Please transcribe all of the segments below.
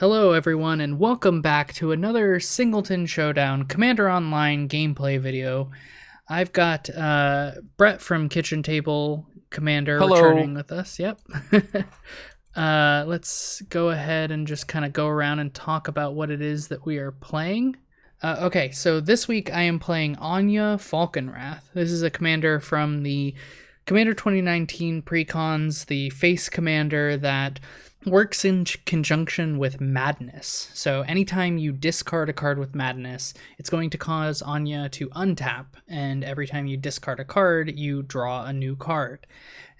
Hello everyone and welcome back to another Singleton Showdown Commander Online gameplay video. I've got Bret from KitchenTable Commander returning with us. Yep. Let's go ahead and just kind of go around and talk about what it is that we are playing. Okay, so this week I am playing Anje Falkenwrath. This is a commander from the Commander 2019 precons, the face commander that works in conjunction with Madness. So anytime you discard a card with Madness, it's going to cause Anje to untap, and every time you discard a card, you draw a new card.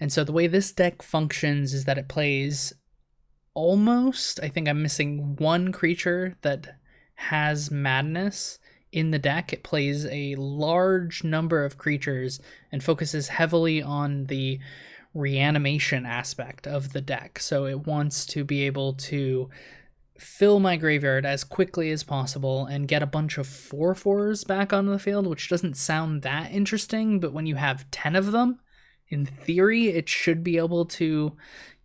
And so the way this deck functions is that it plays almost, I think I'm missing one creature that has Madness in the deck. It plays a large number of creatures and focuses heavily on the reanimation aspect of the deck. So it wants to be able to fill my graveyard as quickly as possible and get a bunch of 4/4s back onto the field, which doesn't sound that interesting, but when you have 10 of them, in theory, it should be able to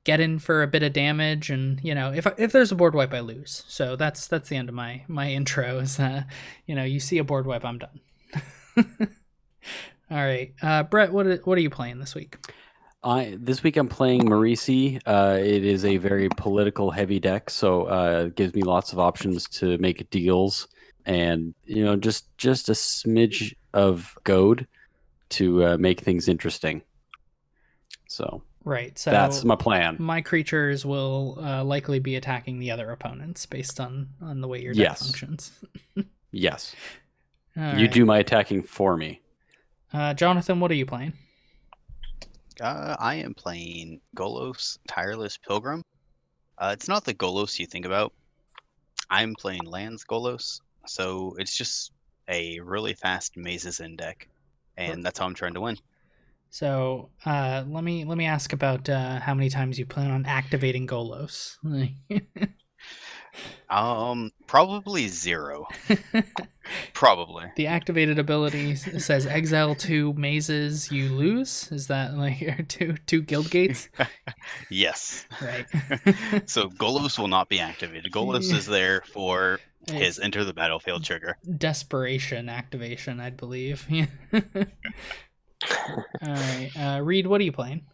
get in for a bit of damage, and if there's a board wipe, I lose. So that's the end of my intro. Is that you see a board wipe, I'm done. All right, Bret, what are you playing this week? This week I'm playing Marisi. It is a very political heavy deck, so it gives me lots of options to make deals, and just a smidge of goad to make things interesting. So right, so that's my plan. My creatures will likely be attacking the other opponents based on the way your deck functions. Yes. You right. Do my attacking for me. Jonathon, what are you playing? I am playing Golos, Tireless, Pilgrim. It's not the Golos you think about. I'm playing Lands Golos, so it's just a really fast Mazes in deck, and that's how I'm trying to win. So let me ask about how many times you plan on activating Golos. Probably 0. Probably. The activated ability says exile 2 mazes, you lose. Is that like two guild gates? Yes. Right. So Golos will not be activated. Golos is there for his enter the battlefield trigger. Desperation activation, I'd believe. All right, Reid, what are you playing?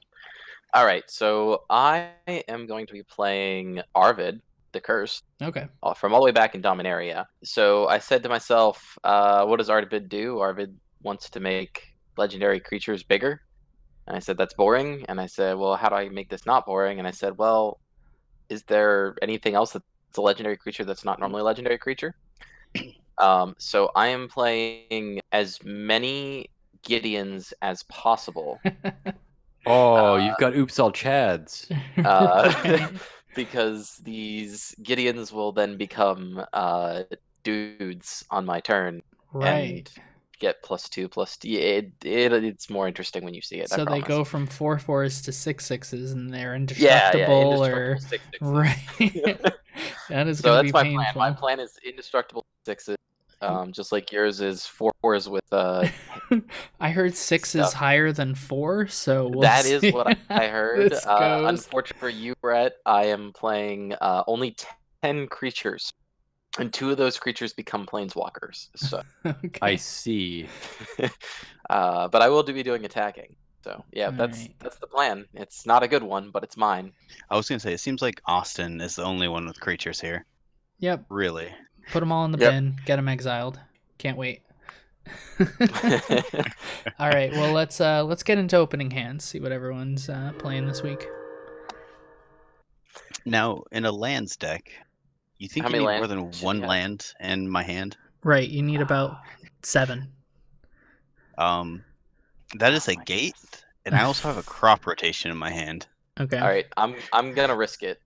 All right, so I am going to be playing Arvid, the Cursed. Okay. From all the way back in Dominaria. So I said to myself, what does Arvid do? Arvid wants to make legendary creatures bigger. And I said, that's boring. And I said, well, how do I make this not boring? And I said, well, is there anything else that's a legendary creature that's not normally a legendary creature? So I am playing as many Gideons as possible. You've got Oops All Chads. Because these Gideons will then become dudes on my turn, right? And get +2/+. It's more interesting when you see it. So they go from 4/4s to 6/6s, and they're indestructible, indestructible 6/6s. Right? That is so going to be my painful. plan. My plan is indestructible 6s. Just like yours is 4/4s with I heard 6 is higher than 4, so that is what I heard. Unfortunately for you, Bret, I am playing only 10 creatures, and 2 of those creatures become planeswalkers. So okay. I see. But I will be doing attacking. So yeah, that's the plan. It's not a good one, but it's mine. I was gonna say, it seems like Austin is the only one with creatures here. Yep. Really. Put them all in the bin. Get them exiled. Can't wait. All right. Well, let's get into opening hands. See what everyone's playing this week. Now, in a lands deck, you think you need more than one land in my hand? Right. You need about 7. That is a gate, and I also have a crop rotation in my hand. Okay. All right. I'm gonna risk it.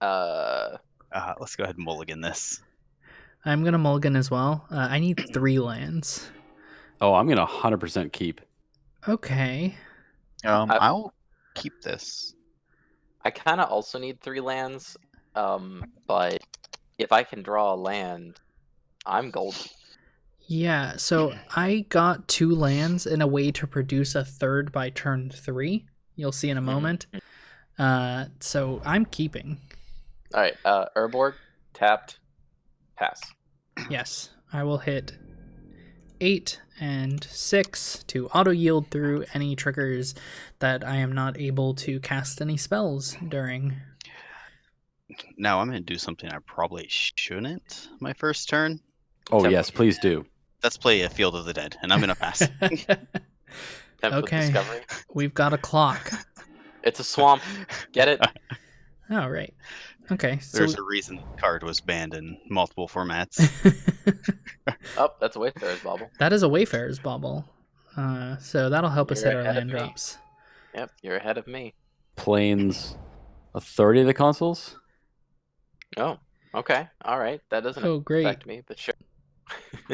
Let's go ahead and mulligan this. I'm going to mulligan as well. I need 3 lands. Oh, I'm going to 100% keep. Okay. I'll keep this. I kind of also need 3 lands, but if I can draw a land, I'm golden. Yeah, so I got 2 lands in a way to produce a 3rd by turn 3. You'll see in a moment. So I'm keeping. All right, Urborg, tapped, pass. Yes, I will hit 8 and 6 to auto yield through any triggers that I am not able to cast any spells during. Now I'm going to do something I probably shouldn't my first turn. Oh, Tempo. yes, please do. Let's play a Field of the Dead, and I'm going to pass. Tempo Okay. Discovery. We've got a clock. It's a swamp. Get it? Oh, right. Okay. So There's a reason the card was banned in multiple formats. Oh, that's a Wayfarer's Bauble. that is a Wayfarer's Bauble. So that'll help us You're hit our ahead of land me. drops. Yep, you're ahead of me. Plains authority of the consoles? Oh, okay. All right. That doesn't Oh, great. affect me, but sure.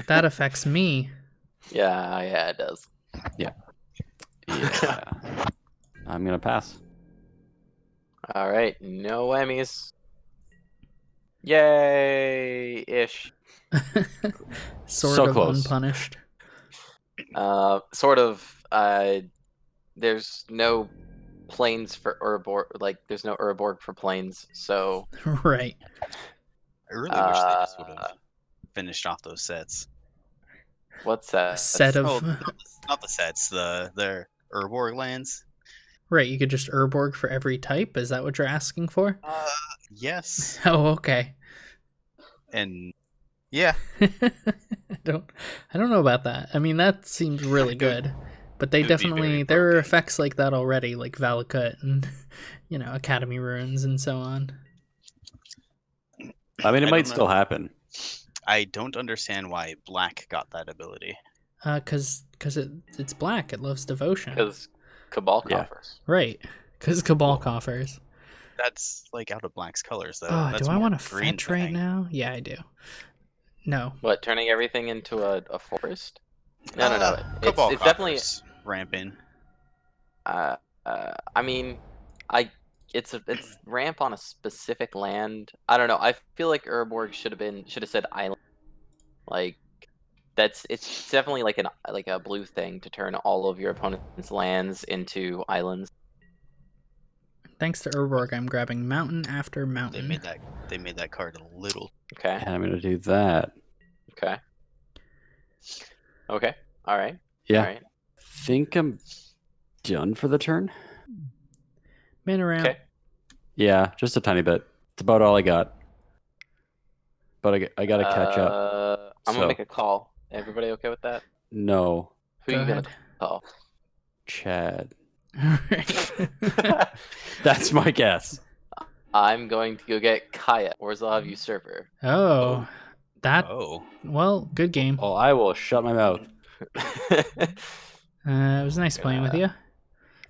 That affects me. Yeah, it does. Yeah. I'm going to pass. All right. No whammies. Yay-ish. Sort So of close. unpunished. Sort of. There's no planes for Urborg. Like, there's no Urborg for planes, so... Right. I really wish they just would have finished off those sets. What's that? A set of... Oh, not the sets, their Urborg lands. Right, you could just Urborg for every type? Is that what you're asking for? Yes. Oh, okay. And yeah, I don't know about that. I mean, that seems really good. But they It would be definitely... very There are broken. effects like that already, like Valakut and, Academy Ruins and so on. I mean, it I might don't still know. happen. I don't understand why Black got that ability. Because it's black. It loves devotion. Because Cabal Yeah. coffers. Right. Because Cabal coffers. That's like out of Black's colors, though. Oh, That's do I more want to green fetch right thing. now? Yeah, I do. No. What, turning everything into a forest? No. Cabal It's definitely... Coffers ramping. I mean, it's ramp on a specific land. I don't know. I feel like Urborg should have said island. Like, it's definitely like a blue thing to turn all of your opponent's lands into islands. Thanks to Urborg, I'm grabbing mountain after They mountain. made that card a little. Okay. And I'm going to do that. Okay. Okay. All right. Yeah. All right. Think I'm done for the turn. Mana ramp. Okay. Yeah, just a tiny bit. It's about all I got. But I got to catch up. I'm So- gonna make a call. Everybody okay with that? No, Who Go you gonna ahead. call? Chad. Alright. That's my guess. I'm going to go get Kaya, Orzhov Usurper. Oh, that. Oh, Well, good game. Oh, I will shut my mouth. It was nice playing with you.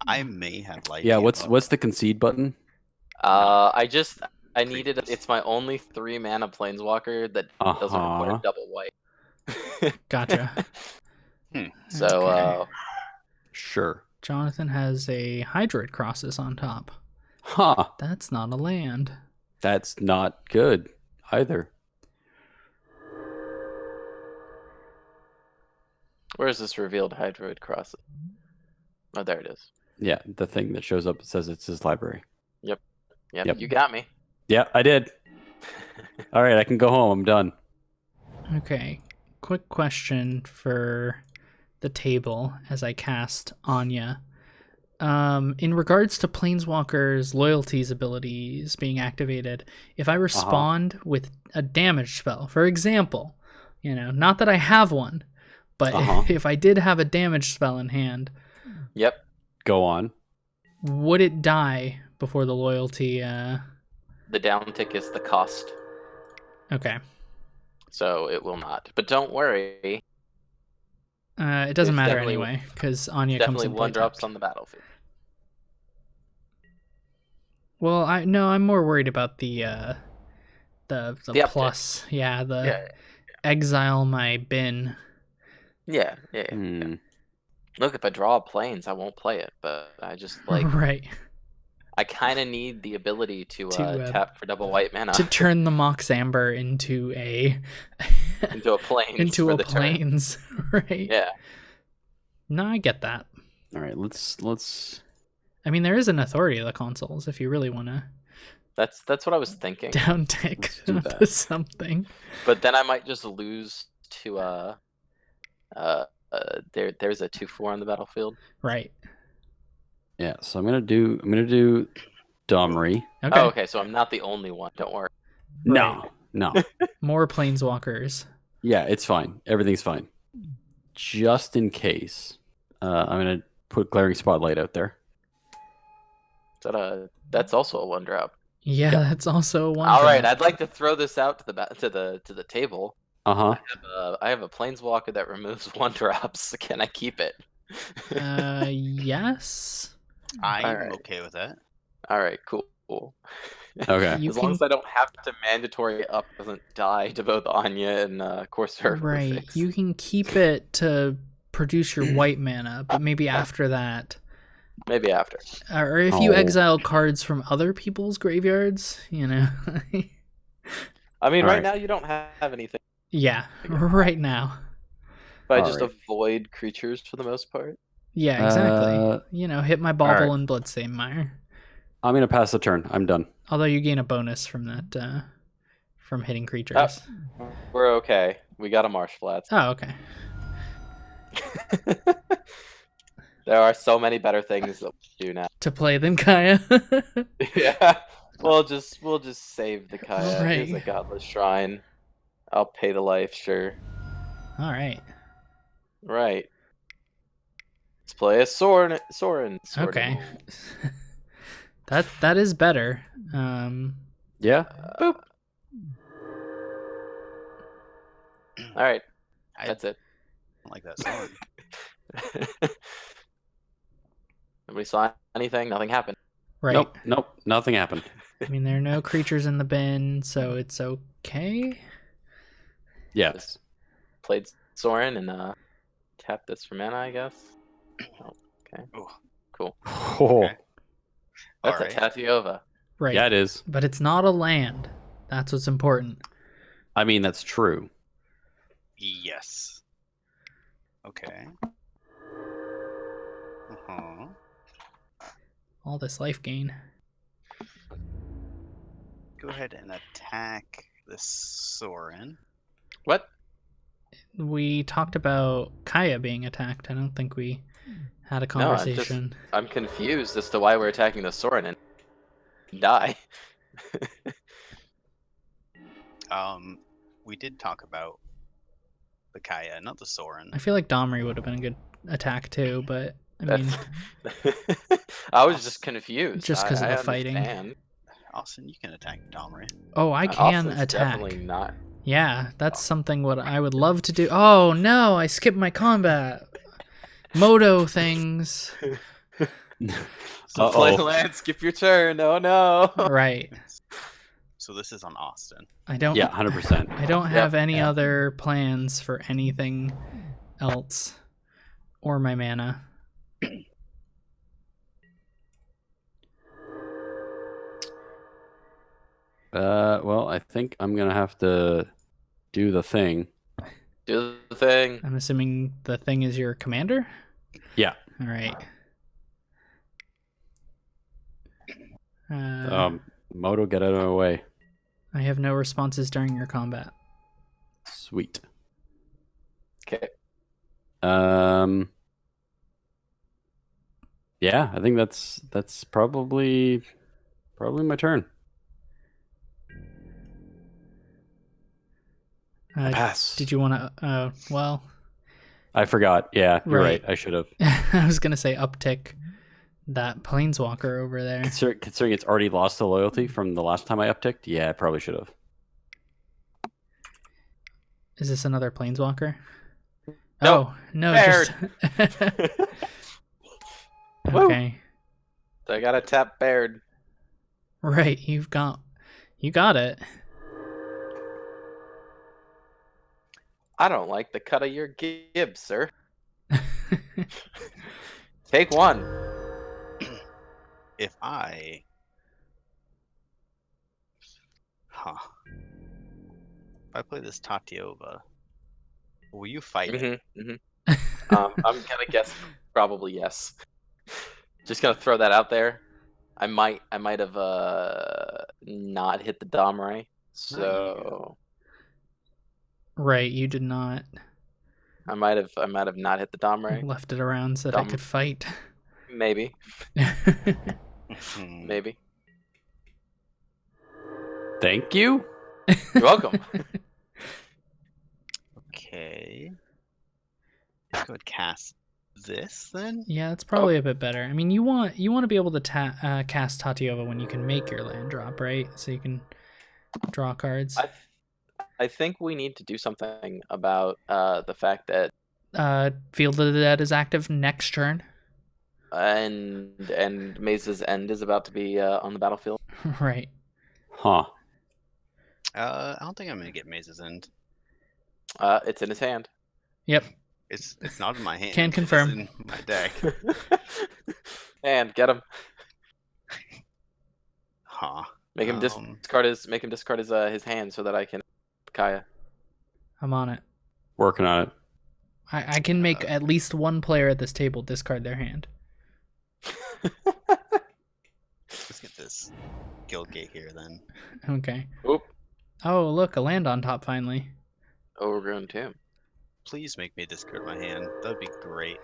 I may have liked. Yeah, you, what's but the concede button? I needed. It's my only 3 mana planeswalker that doesn't require Uh-huh. double white. Gotcha. So, Okay. Sure. Jonathon has a Hydroid Crosses on top. Huh. That's not a land. That's not good either. where's this revealed Hydroid Cross? Oh, there it is. Yeah, the thing that shows up that says it's his library. Yep, Yep. you got me. Yeah, I did. All right, I can go home. I'm done. Okay. Quick question for the table as I cast Anja. In regards to Planeswalker's loyalties abilities being activated, if I respond with a damage spell, for example, not that I have one, but if I did have a damage spell in hand, Yep. Go on. would it die before the loyalty? The downtick is the cost, Okay. so it will not. But don't worry. It doesn't There's matter definitely- anyway, because Anja comes Definitely in one play drops tapped. on the battlefield. Well, I'm more worried about the uptick. plus. Yeah, the Yeah. exile my bin. Yeah. Hmm. Look, if I draw planes, I won't play it. But I just Right. I kind of need the ability to To, tap for double white mana To turn the Mox Amber into a into a plane. into for a the turn. plains. Right. Yeah. No, I get that. All right, let's. I mean, there is an authority of the consoles if you really want to That's what I was thinking. Down tick do to that. something. But then I might just lose to there's a 2/4 on the battlefield. Right. Yeah, so I'm gonna do Domri. Okay. Oh, okay, so I'm not the only one. Don't worry. No, no. More planeswalkers. Yeah, it's fine. Everything's fine. Just in case, I'm gonna put Glaring Spotlight out there. That's also a 1-drop. Yeah, that's also a one. All right, drop. I'd like to throw this out to the table. Uh huh. I have a planeswalker that removes 1-drops. Can I keep it? Yes. I'm Alright. okay with that. All right, cool. Okay. You As long can- as I don't have to mandatory up doesn't die to both Anya and Corsair. Right. Fix. You can keep it to produce your white mana, but maybe after that. Maybe after. Or if you Oh. exile cards from other people's graveyards, you know. I mean, All right right. now you don't have anything. Yeah, right now. But I All just right. avoid creatures for the most part. Yeah, exactly. Uh, You know, hit my Bauble right. and Bloodstained Mire. I'm gonna pass the turn. I'm done. Although you gain a bonus from that, from hitting creatures. We're okay. We got a Marsh Flats. Oh, okay. There are so many better things that we do now. To play them, Kaya. Yeah. We'll just save the Kaya. Right. Here's a Godless Shrine. I'll pay the life, sure. All right. Right. Let's play a Sorin. Okay. That is better. Yeah. Boop. All right. I That's it. don't like that song. Nobody saw anything. Nothing happened. Right. Nope. Nothing happened. I mean, there are no creatures in the bin, so it's okay. Yes. Played Sorin and tapped this for mana, I guess. Oh, okay. Ooh. Cool. Oh. Okay. That's Alright. a Tatiova. Right. Yeah, it is. But it's not a land. That's what's important. I mean, that's true. Yes. Okay. Uh-huh. All this life gain. Go ahead and attack this Sorin. What? We talked about Kaya being attacked. I don't think we had a No, I'm just- conversation. I'm confused as to why we're attacking the Sorin and die. We did talk about the Kaya, not the Sorin. I feel like Domri would have been a good attack too, but I mean, That's... I was just confused. Just 'cause of I the fighting. understand. Austin, you can attack Domri. oh, I can Austin's attack. Definitely not. Yeah, that's something what I would love to do. Oh no, I skipped my combat. Moto things. So play Uh-oh. land, skip your turn. Oh no. Right. So this is on Austin. I don't. Yeah, 100%. I don't Yep, have any yeah. other plans for anything else, or my mana. Well, I think I'm gonna have to do the thing. Do the thing. I'm assuming the thing is your commander. Yeah. All right. Moto, get out of my way. I have no responses during your combat. Sweet. Okay. Yeah, I think that's probably my turn. Pass. Did you want to? Well, I forgot. Yeah, you're Right. right. I should have. I was gonna say uptick that planeswalker over there. Considering it's already lost the loyalty from the last time I upticked, yeah, I probably should have. Is this another planeswalker? Nope. Oh no! Baird. Just... Woo. okay. So I gotta tap Baird. Right. You got it. I don't like the cut of your gib, sir. Take one. If I... Huh. If I play this Tatiova, will you fight it? I'm gonna guess probably yes. Just gonna throw that out there. I might have not hit the Domray. So Right, you did not. I might have not hit the Domray. Left it around so that I could fight. Maybe. Hmm. Maybe. Thank you. You're welcome. Okay. Let's go and cast this then. Yeah, that's probably a bit better. I mean, you want to be able to cast Tatiova when you can make your land drop, right? So you can draw cards. I think we need to do something about the fact that Field of the Dead is active next turn. And Maze's End is about to be on the battlefield. Right. Huh. I don't think I'm gonna get Maze's End. It's in his hand. Yep. It's not in my hand. Can confirm. It's in my deck. And get him. Huh. Make him discard his hand so that I can Kaya. I'm on it. Working on it. I can make at least one player at this table discard their hand. Let's get this Guildgate here then. Okay. Oop. Oh, look, a land on top finally. Overgrown tomb. Please make me discard my hand. That'd be great.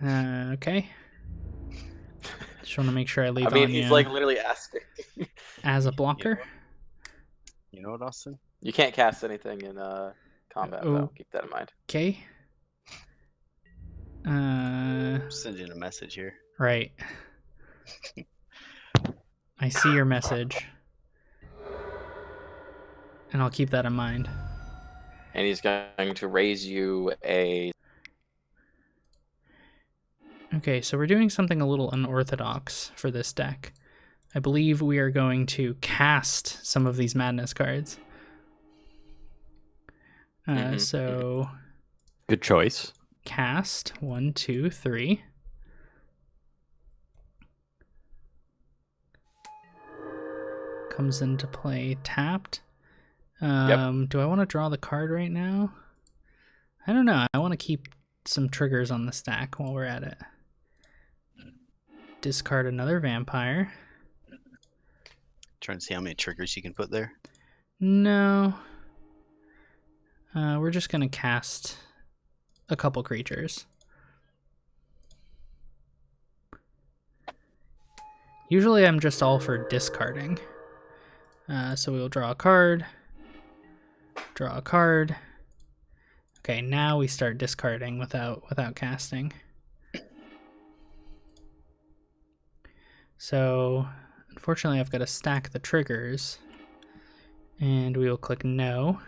Okay. Just want to make sure I leave I mean, Anja he's like literally asking. as a blocker. You know what, Austin? You can't cast anything in combat, though. Keep that in mind. Okay. Send you a message here. Right. I see your message. And I'll keep that in mind. And he's going to raise you a... Okay, so we're doing something a little unorthodox for this deck. I believe we are going to cast some of these madness cards. So... Good choice. Cast 1, 2, 3. Comes into play tapped. Do I want to draw the card right now? I don't know. I want to keep some triggers on the stack while we're at it. Discard another vampire. Trying to see how many triggers you can put there. No. We're just going to cast a couple creatures. Usually I'm just all for discarding. So we'll draw a card. Draw a card. Okay, now we start discarding without casting. So, unfortunately, I've got to stack the triggers. And we will click no.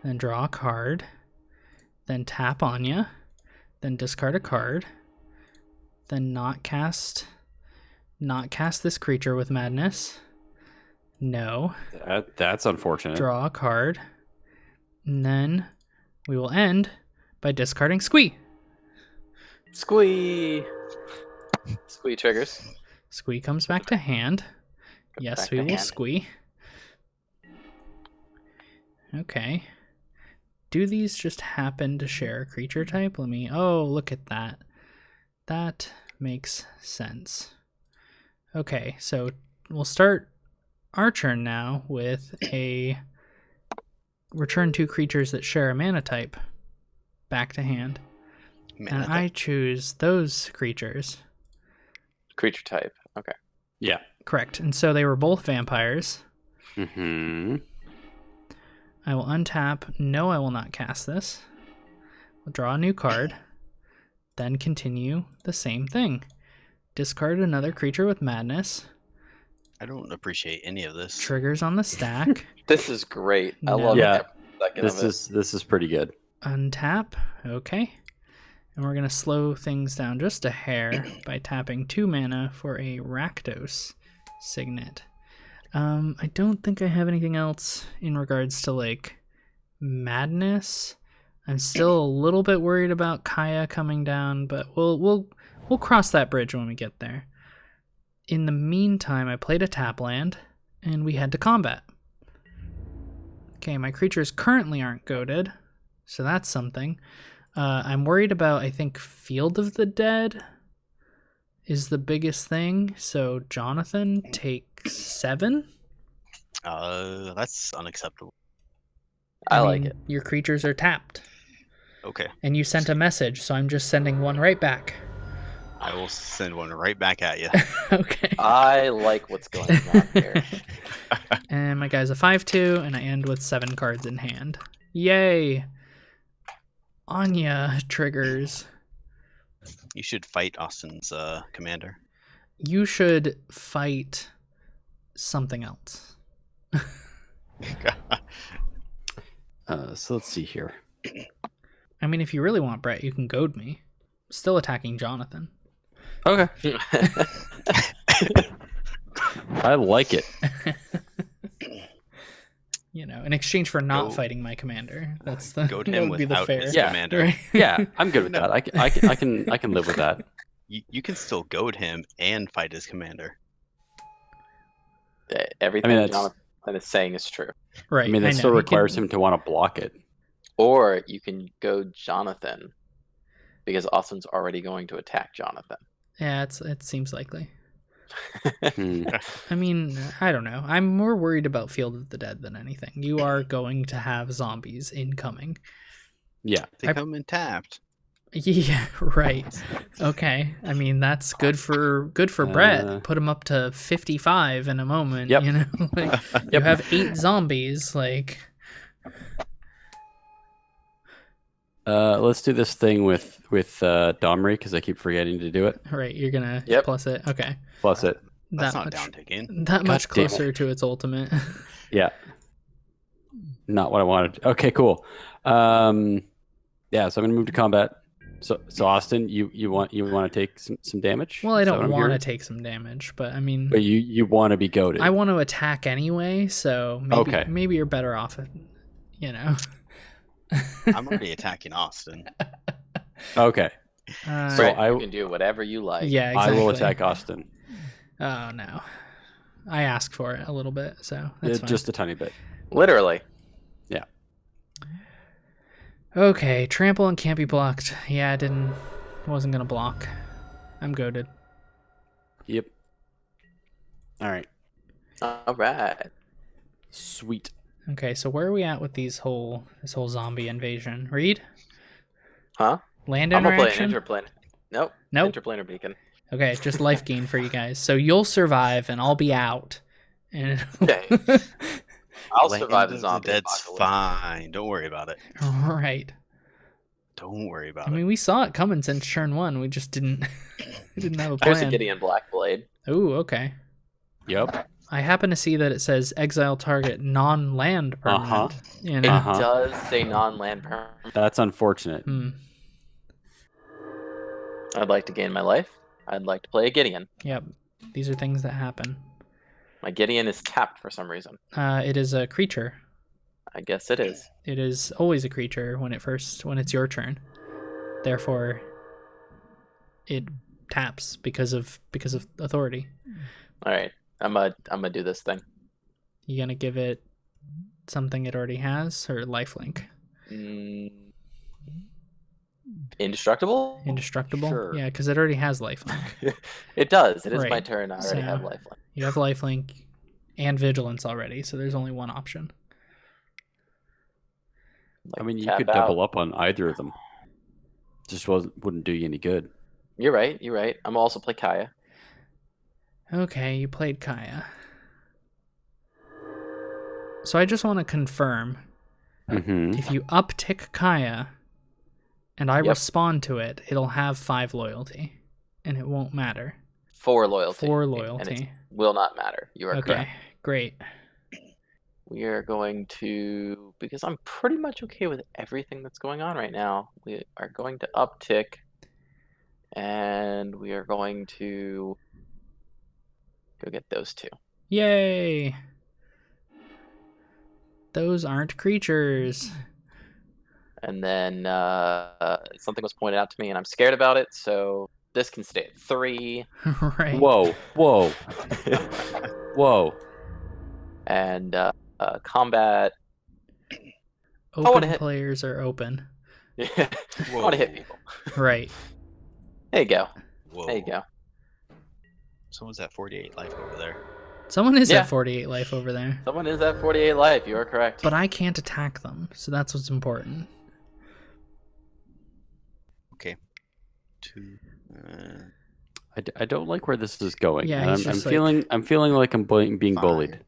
Then draw a card. Then tap Anja. Then discard a card. Then not cast this creature with madness. No. That's unfortunate. Draw a card. And then we will end by discarding Squee. Squee! Squee triggers. Squee comes back to hand. Yes, we will Squee. Okay. Do these just happen to share a creature type? Oh, look at that. That makes sense. Okay, so we'll start our turn now with a return 2 creatures that share a mana type back to hand. And I choose those creatures. Creature type. Okay. Yeah. Correct. And so they were both vampires. Mm-hmm. I will untap. No, I will not cast this. We'll draw a new card. Then continue the same thing. Discard another creature with madness. I don't appreciate any of this. Triggers on the stack. This is great. I No. love Yeah. every second of it. This is pretty good. Untap. Okay. And we're going to slow things down just a hair by tapping 2 mana for a Rakdos Signet. I don't think I have anything else in regards to like madness. I'm still a little bit worried about Kaya coming down, but we'll cross that bridge when we get there. In the meantime, I played a tap land and we head to combat. Okay, my creatures currently aren't goated, so that's something. I'm worried about, I think, Field of the Dead is the biggest thing. So Jonathon takes 7. That's unacceptable. I like it. Your creatures are tapped. Okay. And you sent a message, so I'm just sending one right back. I will send one right back at you. Okay. I like what's going on here. And my guy's a 5/2, and I end with 7 cards in hand. Yay! Anja triggers. You should fight Austin's commander. You should fight something else. So let's see here. I mean, if you really want Bret, you can goad me. Still attacking Jonathon. Okay. I like it. You know, in exchange for not Go- fighting my commander. That's the Goad that him would be the without fair. his Yeah. commander. Right? Yeah, I'm good with that. I can live with that. You can still goad him and fight his commander. Everything that's- Jonathan is saying is true. Right. I mean, that know. still He requires can- him to want to block it. Or you can go Jonathan, because Austin's already going to attack Jonathan. Yeah, it seems likely. Hmm. I mean, I don't know. I'm more worried about Field of the Dead than anything. You are going to have zombies incoming. Yeah. They come in tapped. Yeah, right. Okay. I mean, that's good for Bret. Put him up to 55 in a moment. Yep. You know, like, you have 8 zombies. Like, Let's do this thing with Domri because I keep forgetting to do it. right? You're gonna Yep. plus it. Okay. Plus it. That's That not much. down taken. That much damn it. closer to its ultimate. Yeah. Not what I wanted. Okay, cool. Yeah, so I'm gonna move to combat. So Austin, you want to take some damage? Well, I Is that don't what I'm want to hearing? take some damage, but I mean, But you want to be goaded. I want to attack anyway. So maybe Okay. maybe you're better off. You know. I'm already attacking Austin. Okay. Uh, So Brett, I- you can do whatever you like. yeah, exactly. I will attack Austin. Oh no, I asked for it a little bit, so that's fine. Just a tiny bit. Literally. Okay. Trample and can't be blocked. Yeah, wasn't gonna block. I'm goaded. Yep. All right. All right. Sweet. Okay, so where are we at with this whole zombie invasion? Reid? Huh? Land I'm gonna play interaction? an interplanar. Nope. Nope. Interplanar beacon. Okay, it's just life gain for you guys. So you'll survive and I'll be out. And Okay. I'll Land survive the of zombie Dead's apocalypse. fine. Don't worry about it. right. Don't worry about I mean, we saw it coming since turn 1. We just didn't we didn't have a There's a plan. Gideon Blackblade. Ooh, okay. Yep. I happen to see that it says exile target non-land permanent. Uh-huh. You It know? Uh-huh. does say non-land perm. That's unfortunate. Hmm. I'd like to gain my life. I'd like to play a Gideon. Yep. These are things that happen. My Gideon is tapped for some reason. It is a creature. I guess it is. It is always a creature when it's your turn. Therefore, it taps because of authority. All right. I'm gonna do this thing. You gonna give it something it already has or lifelink? Indestructible? Indestructible? Sure. Yeah, because it already has lifelink. It does. It is my Right. turn. I already So- have lifelink. You have lifelink and vigilance already, so there's only one option. I mean, you tap could out. double up on either of them. Just wouldn't do you any good. You're right. You're right. I'm gonna also play Kaya. Okay, you played Kaya. So I just want to confirm, Mm-hmm. if you uptick Kaya and I Yep. respond to it, it'll have 5 loyalty and it won't matter. 4 loyalty. 4 And it loyalty. will not matter. You are Okay, correct. great. We are going to, because I'm pretty much okay with everything that's going on right now. We are going to uptick, and we are going to go get those 2. Yay! Those aren't creatures. And then something was pointed out to me, and I'm scared about it, so this can stay at 3. Right. Whoa. And combat. wanna Open hit- players are open. I want to hit people. Right. There you go. Whoa. There you go. Someone's at 48 life over there. Someone is Yeah. at 48 life over there. Someone is at 48 life. You are correct. But I can't attack them, so that's what's important. Okay. 2. I don't like where this is going. Yeah, and he's I'm just like- feeling like I'm being bullied.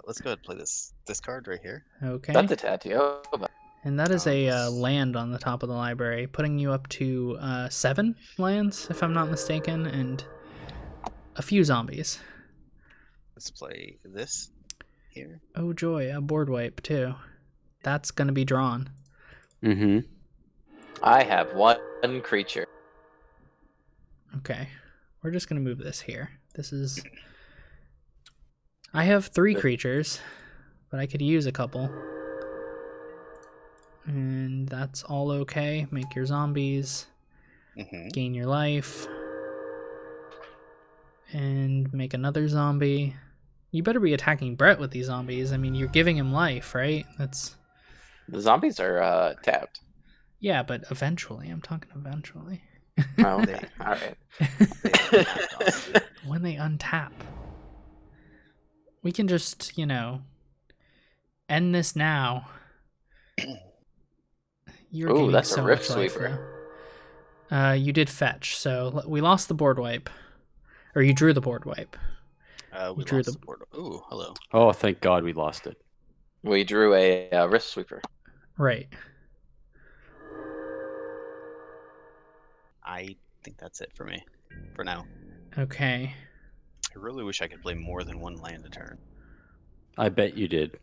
Let's go ahead and play this card right here. Okay. That's a tattoo. And that is a Yes. land on the top of the library, putting you up to 7 lands, if I'm not mistaken, and a few zombies. Let's play this here. Oh joy, a board wipe too. That's gonna be drawn. Mm-hmm. I have 1 creature. Okay, we're just gonna move this here. This is... I have 3 creatures, but I could use a couple. And that's all okay. Make your zombies, gain your life, and make another zombie. You better be attacking Bret with these zombies. I mean, you're giving him life, right? That's... The zombies are tapped. Yeah, but eventually. I'm talking eventually. Oh, okay. All right. When they untap. We can just, end this now. You're Ooh, gaining that's so a Rift much life, Sweeper. though. You did fetch, so we lost the board wipe. Or you drew the board wipe. We drew lost the- the board. Ooh, hello. Oh, thank God we lost it. We drew a Rift Sweeper. Right. I think that's it for me, for now. Okay. I really wish I could play more than 1 land a turn. I bet you did.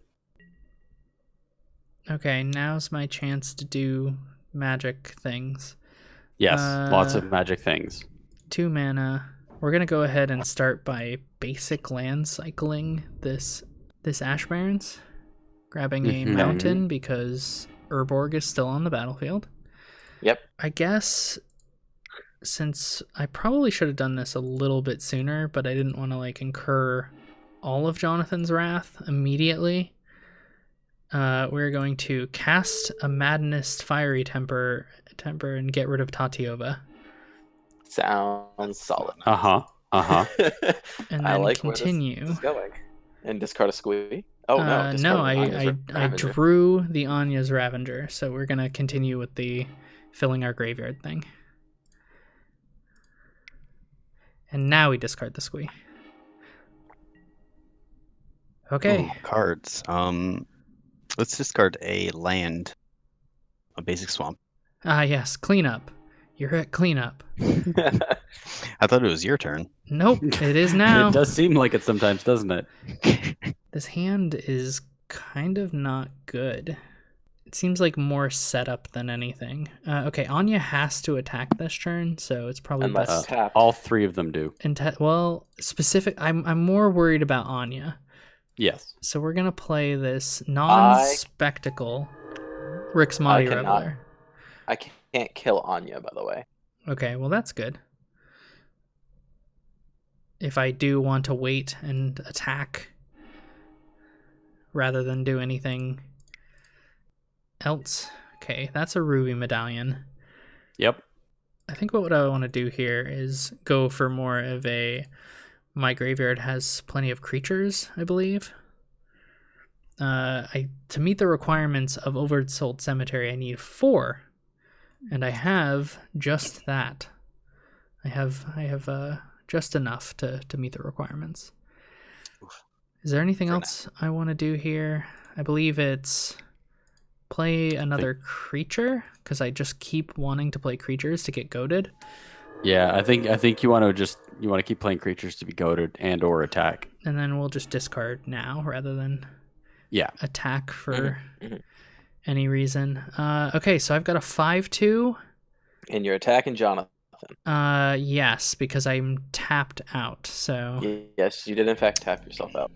Okay, now's my chance to do magic things. Yes, lots of magic things. 2 mana. We're gonna go ahead and start by basic land cycling this Ash Barrens. Grabbing a Mhm. mountain because Urborg is still on the battlefield. Yep. I guess since I probably should have done this a little bit sooner, but I didn't want to incur all of Jonathon's wrath immediately. We're going to cast a Madness Fiery Temper and get rid of Tatiova. Sounds solid. Uh-huh. Uh-huh. And I then like continue. where this is going. And discard a squee. Oh no! discard No, Anya's I Ravager. drew the Anya's Ravager, so we're gonna continue with the filling our graveyard thing. And now we discard the squee. Okay. Ooh, cards. Let's discard a land, a basic swamp. Ah, yes, cleanup. You're at cleanup. I thought it was your turn. Nope, it is now. It does seem like it sometimes, doesn't it? This hand is kind of not good. It seems like more setup than anything. Okay, Anya has to attack this turn, so it's probably Unless best. tapped. All 3 of them do. I'm more worried about Anya. Yes. So we're gonna play this non-spectacle Rick's Mighty cannot- Reveler. I can't kill Anya, by the way. Okay, well that's good. If I do want to wait and attack rather than do anything else. Okay, that's a ruby medallion. Yep. I think what I want to do here is go for more of a... My graveyard has plenty of creatures, I believe. To meet the requirements of Oversold Cemetery, I need 4. And I have just that. I have just enough to meet the requirements. Is there anything else I want to do here? I believe it's play another creature, because I just keep wanting to play creatures to get goaded. Yeah, I think you want to keep playing creatures to be goaded and or attack. And then we'll just discard now rather than attack for any reason. Okay, so I've got a 5/2. And you're attacking Jonathon. Yes, because I'm tapped out. So Yes, you did in fact tap yourself out.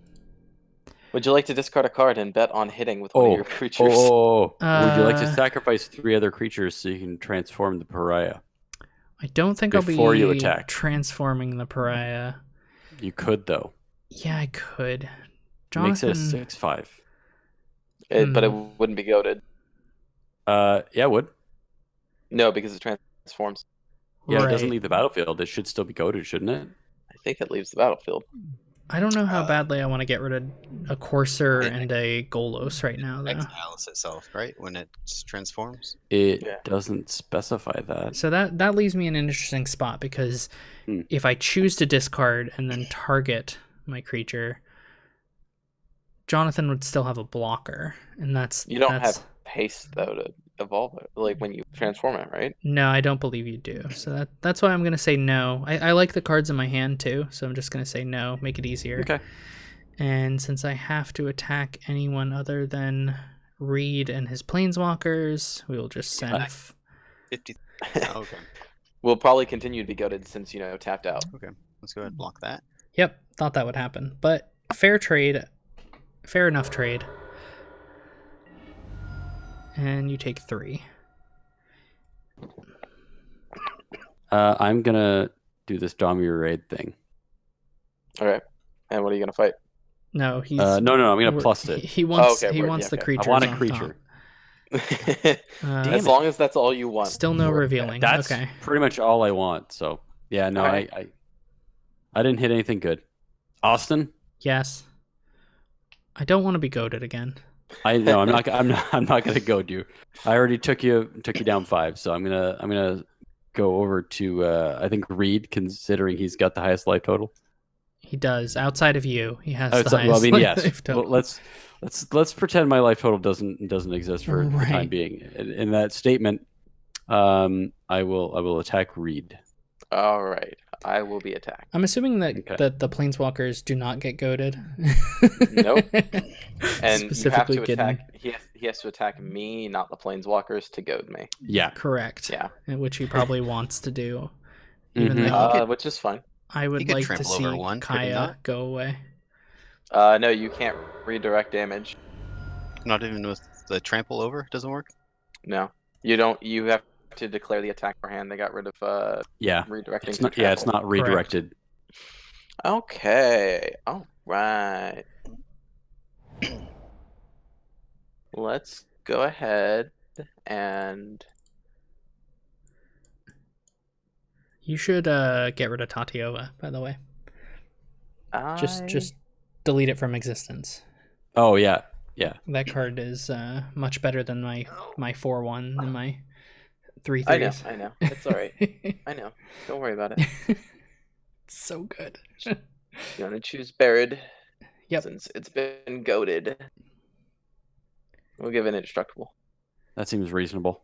Would you like to discard a card and bet on hitting with one of your creatures? Would you like to Uh, sacrifice 3 other creatures so you can transform the pariah? I don't think Before I'll you be attack. transforming the pariah. You could though. Yeah, I could. Makes it a Jonathan, 6/5. But it wouldn't be goaded. Yeah, it would. No, because it transforms. Yeah, it doesn't right. leave the battlefield. It should still be goaded, shouldn't it? I think it leaves the battlefield. I don't know how badly I want to get rid of a Courser and a Golos right now, though. Exiles itself, right? When it transforms? It Yeah. doesn't specify that. So that leaves me in an interesting spot, because if I choose to discard and then target my creature, Jonathon would still have a blocker, and You don't have haste though to evolve it, like when you transform it, right? No, I don't believe you do. So that's why I'm going to say no. I like the cards in my hand too, so I'm just going to say no, make it easier. Okay. And since I have to attack anyone other than Reid and his planeswalkers, we will just send 50. Okay. We'll probably continue to be goated since, tapped out. Okay. Let's go ahead and block that. Yep, thought that would happen. But fair enough trade. And you take 3. I'm gonna do this Domir raid thing. All right. And what are you gonna fight? No, he's no, I'm gonna plus it. He wants okay, he word, wants yeah, the okay. creatures. I want a on creature. top. As long as that's all you want. Still no revealing. That's okay. pretty much all I want. So yeah, no, Alright. I didn't hit anything good. Austin, Yes. I don't want to be goaded again. I'm not gonna goad you. I already took you down 5, so I'm gonna go over to I think Reid, considering he's got the highest life total. He does. Outside of you, he has the highest Well, I mean, yes. life total. Well, let's pretend my life total doesn't exist for the time Right. being. In that statement, I will attack Reid. All right. I will be attacked. I'm assuming that Okay. that the planeswalkers do not get goaded. Nope. And Specifically you have to kidding. attack. He has to attack me, not the planeswalkers, to goad me. Yeah. Correct. Yeah. Which he probably wants to do. Even Mhm. though Which is fine. I would You could like to trample see over one, could you Kaya not? go away. No, you can't redirect damage. Not even with the trample over? Doesn't work? No, you don't. You have to declare the attack beforehand. They got rid of Yeah. redirecting. It's to not. Yeah, it's trample. not redirected. Okay. All right. Let's go ahead and You should get rid of Tatiova, by the way. Just delete it from existence. Oh yeah. Yeah. That card is much better than my 4/1 and my 3/3. I know. It's all right. I know. Don't worry about it. It's so good. You want to choose Buried? Yep. Since it's been goaded, we'll give it indestructible. That seems reasonable.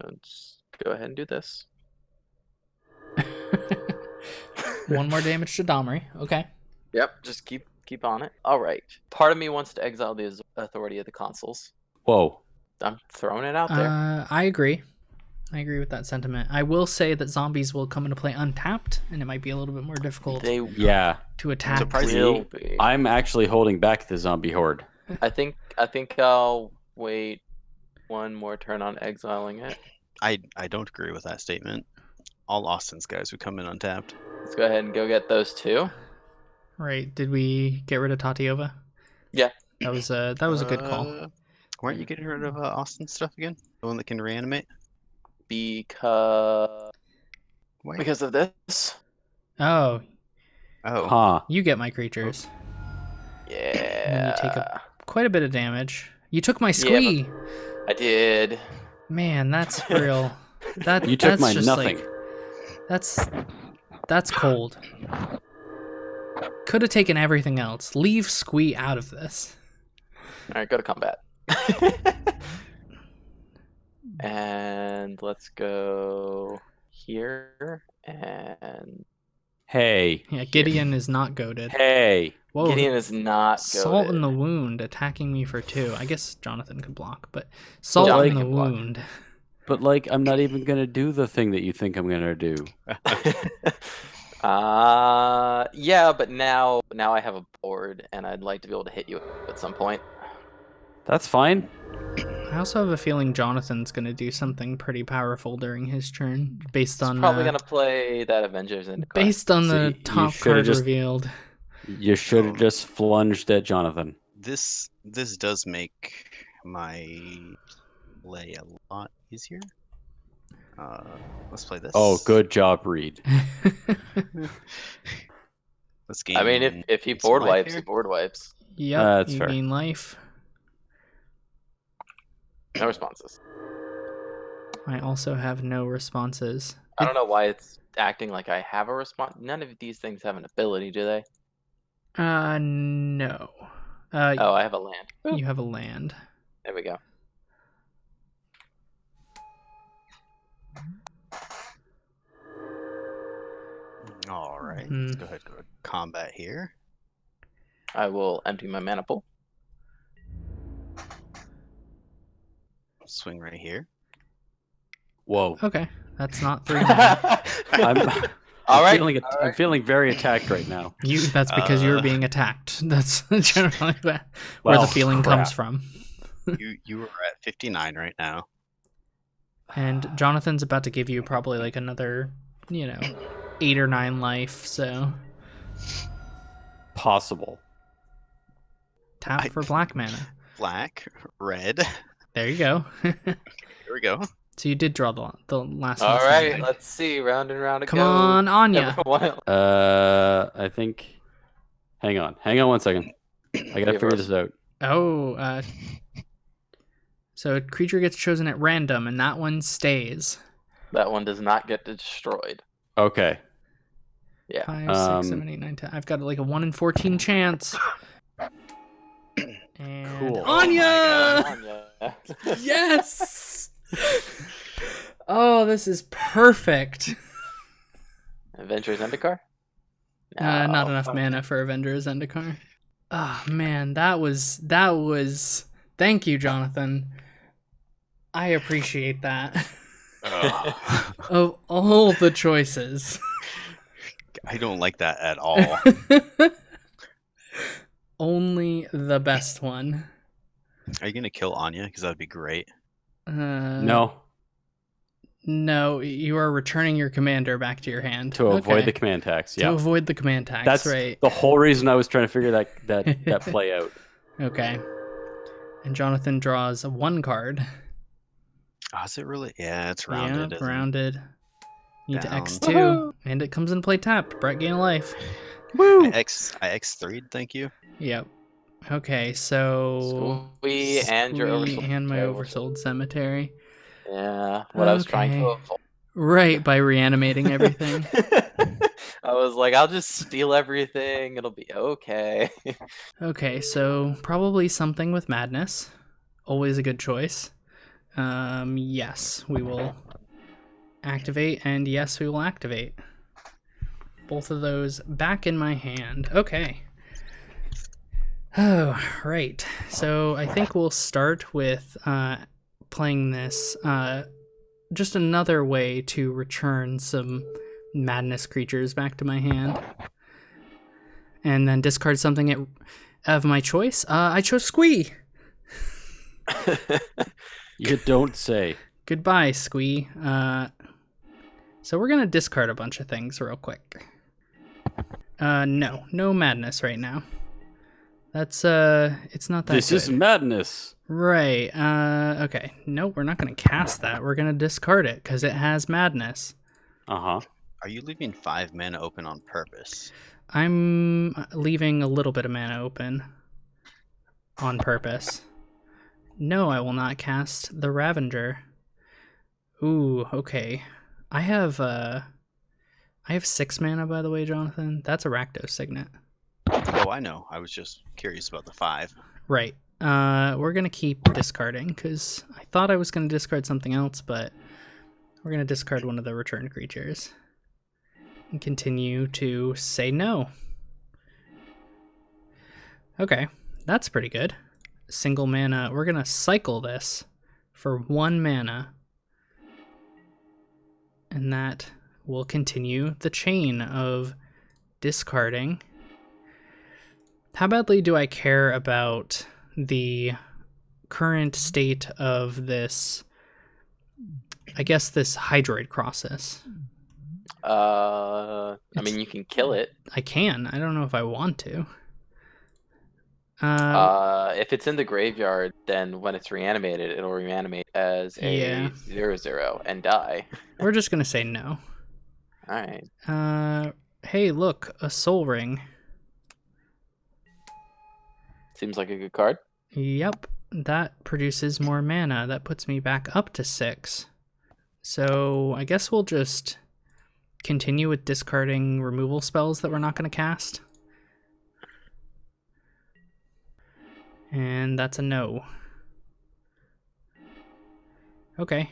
Let's go ahead and do this. 1 more damage to Domri. Okay. Yep. Just keep on it. All right. Part of me wants to exile the authority of the consuls. Whoa. I'm throwing it out there. I agree. I agree with that sentiment. I will say that zombies will come into play untapped, and it might be a little bit more difficult They Yeah. to attack. Surprisingly, will be. I'm actually holding back the zombie horde. I think I'll wait one more turn on exiling it. I don't agree with that statement. All Austin's guys would come in untapped. Let's go ahead and go get those 2. Right. Did we get rid of Tatiova? Yeah. That was a good call. Weren't you getting rid of Austin's stuff again? The one that can reanimate? Because Wait. because of this. Oh, Oh. Huh. you get my creatures. Yeah. you take Quite a bit of damage. You took my squee. I did. Man, that's real. You took that's my just nothing. That's cold. Could have taken everything else. Leave squee out of this. All right, go to combat. And let's go here and Hey. Yeah, Gideon is not goaded. Hey. Whoa. Gideon is not Salt in goated. the wound, attacking me for 2. I guess Jonathon could block, but salt Jonathon in the can block. wound. But like, I'm not even gonna do the thing that you think I'm gonna do. Yeah, but now I have a board and I'd like to be able to hit you at some point. That's fine. I also have a feeling Jonathan's going to do something pretty powerful during his turn, based He's on probably gonna play that Avengers in the card. based on the See, you top shoulda card just- revealed. You should have just flunged at Jonathon. This does make my play a lot easier. Let's play this. Oh, good job, Reid. Let's gain. I mean, if he some board life wipes, here. he board wipes. Yep, That's you fair. gain life. No responses. I also have no responses. I don't know why it's acting like I have a response. None of these things have an ability, do they? No. Oh, I have a land. You have a land. There we go. All right. Hmm. Let's go ahead. Go to combat here. I will empty my mana pool. Swing right here. Whoa. Okay, that's not 3 All mana. I'm I'm feeling very attacked right now. That's because you're being attacked. That's generally where Well, the feeling crap. comes from. You are at 59 right now. And Jonathan's about to give you probably like another, 8 or 9 life. So Possible. tap for black mana. Black, red. There you go. Here we go. So you did draw the last All one. right, let's see. Round and round it Come goes. on, Anja. Everyone- I think. Hang on 1 second. I gotta figure this out. Oh, so a creature gets chosen at random, and that one stays. That one does not get destroyed. Okay. Yeah. 5, 6, 7, 8, 9, 10. I've got like a 1 in 14 chance. And Cool. Anja! Anja. Yes! Oh, this is perfect. Avengers Zendikar? Not enough fuck. mana for Avengers Zendikar. Oh man, that was. Thank you, Jonathan. I appreciate that. Ugh. Of all the choices. I don't like that at all. Only the best one. Are you gonna kill Anya? Because that'd be great. No. No, you are returning your commander back to your hand. To avoid Okay. the command tax. To Yeah. avoid the command tax, That's right. the whole reason I was trying to figure that play out. Okay. And Jonathan draws 1 card. Oh, is it really? Yeah, it's rounded. Yeah, isn't it? rounded. Need to Down. X2. Woohoo! And it comes into play tapped. Brett gain a life. Woo! I X3'd, thank you. Yep. Okay, so Squee and your Squee oversold. and my oversold cemetery. Yeah, what I was trying to Okay. avoid. Right, by reanimating everything. I was like, I'll just steal everything. It'll be okay. Okay, so probably something with madness. Always a good choice. Yes, we will activate, and yes, we will activate. Both of those back in my hand. Okay. Oh, right. So I think we'll start with playing this. Just another way to return some madness creatures back to my hand. And then discard something of my choice. I chose Squee. You don't say. Goodbye, Squee. So we're gonna discard a bunch of things real quick. No madness right now. That's it's not that This good. is madness. Right. Okay. Nope, we're not gonna cast that. We're gonna discard it because it has madness. Uh-huh. Are you leaving 5 mana open on purpose? I'm leaving a little bit of mana open on purpose. No, I will not cast the Ravenger. Ooh, okay. I have 6 mana, by the way, Jonathan. That's a Rakdos Signet. Oh, I know. I was just curious about the 5. Right. We're gonna keep discarding because I thought I was gonna discard something else, but we're gonna discard one of the return creatures and continue to say no. Okay, that's pretty good. Single mana. We're gonna cycle this for 1 mana, and that will continue the chain of discarding. How badly do I care about the current state of this, I guess, this Hydroid Crossus? I mean, you can kill it. I can. I don't know if I want to. If it's in the graveyard, then when it's reanimated, it'll reanimate as a 0/0 and die. We're just gonna say no. Alright. Hey, look, a soul ring. Seems like a good card. Yep, that produces more mana. That puts me back up to 6. So I guess we'll just continue with discarding removal spells that we're not going to cast. And that's a no. Okay.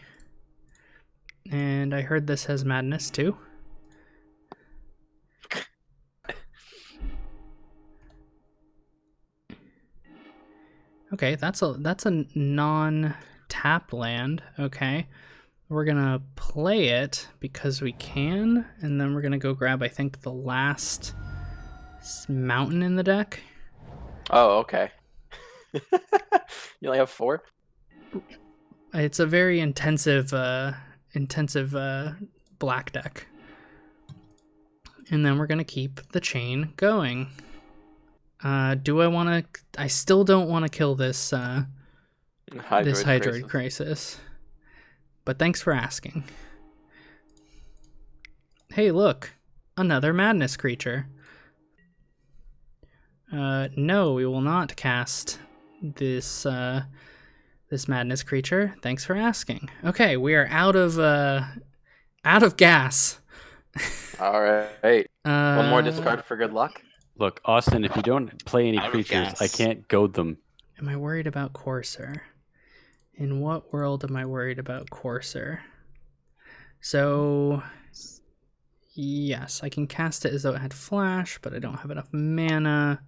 And I heard this has madness too. Okay, that's a non-tap land. Okay. We're gonna play it because we can, and then we're gonna go grab, I think, the last mountain in the deck. Oh, okay. You only have 4? It's a very intensive black deck. And then we're gonna keep the chain going. Do I want to? I still don't want to kill this Hydroid Crisis. But thanks for asking. Hey, look, another madness creature. No, we will not cast this this madness creature. Thanks for asking. Okay, we are out of gas. All right. One more discard for good luck. Look, Austin, if you don't play any Out of creatures, gas. I can't goad them. Am I worried about Courser? In what world am I worried about Courser? So, yes, I can cast it as though it had flash, but I don't have enough mana.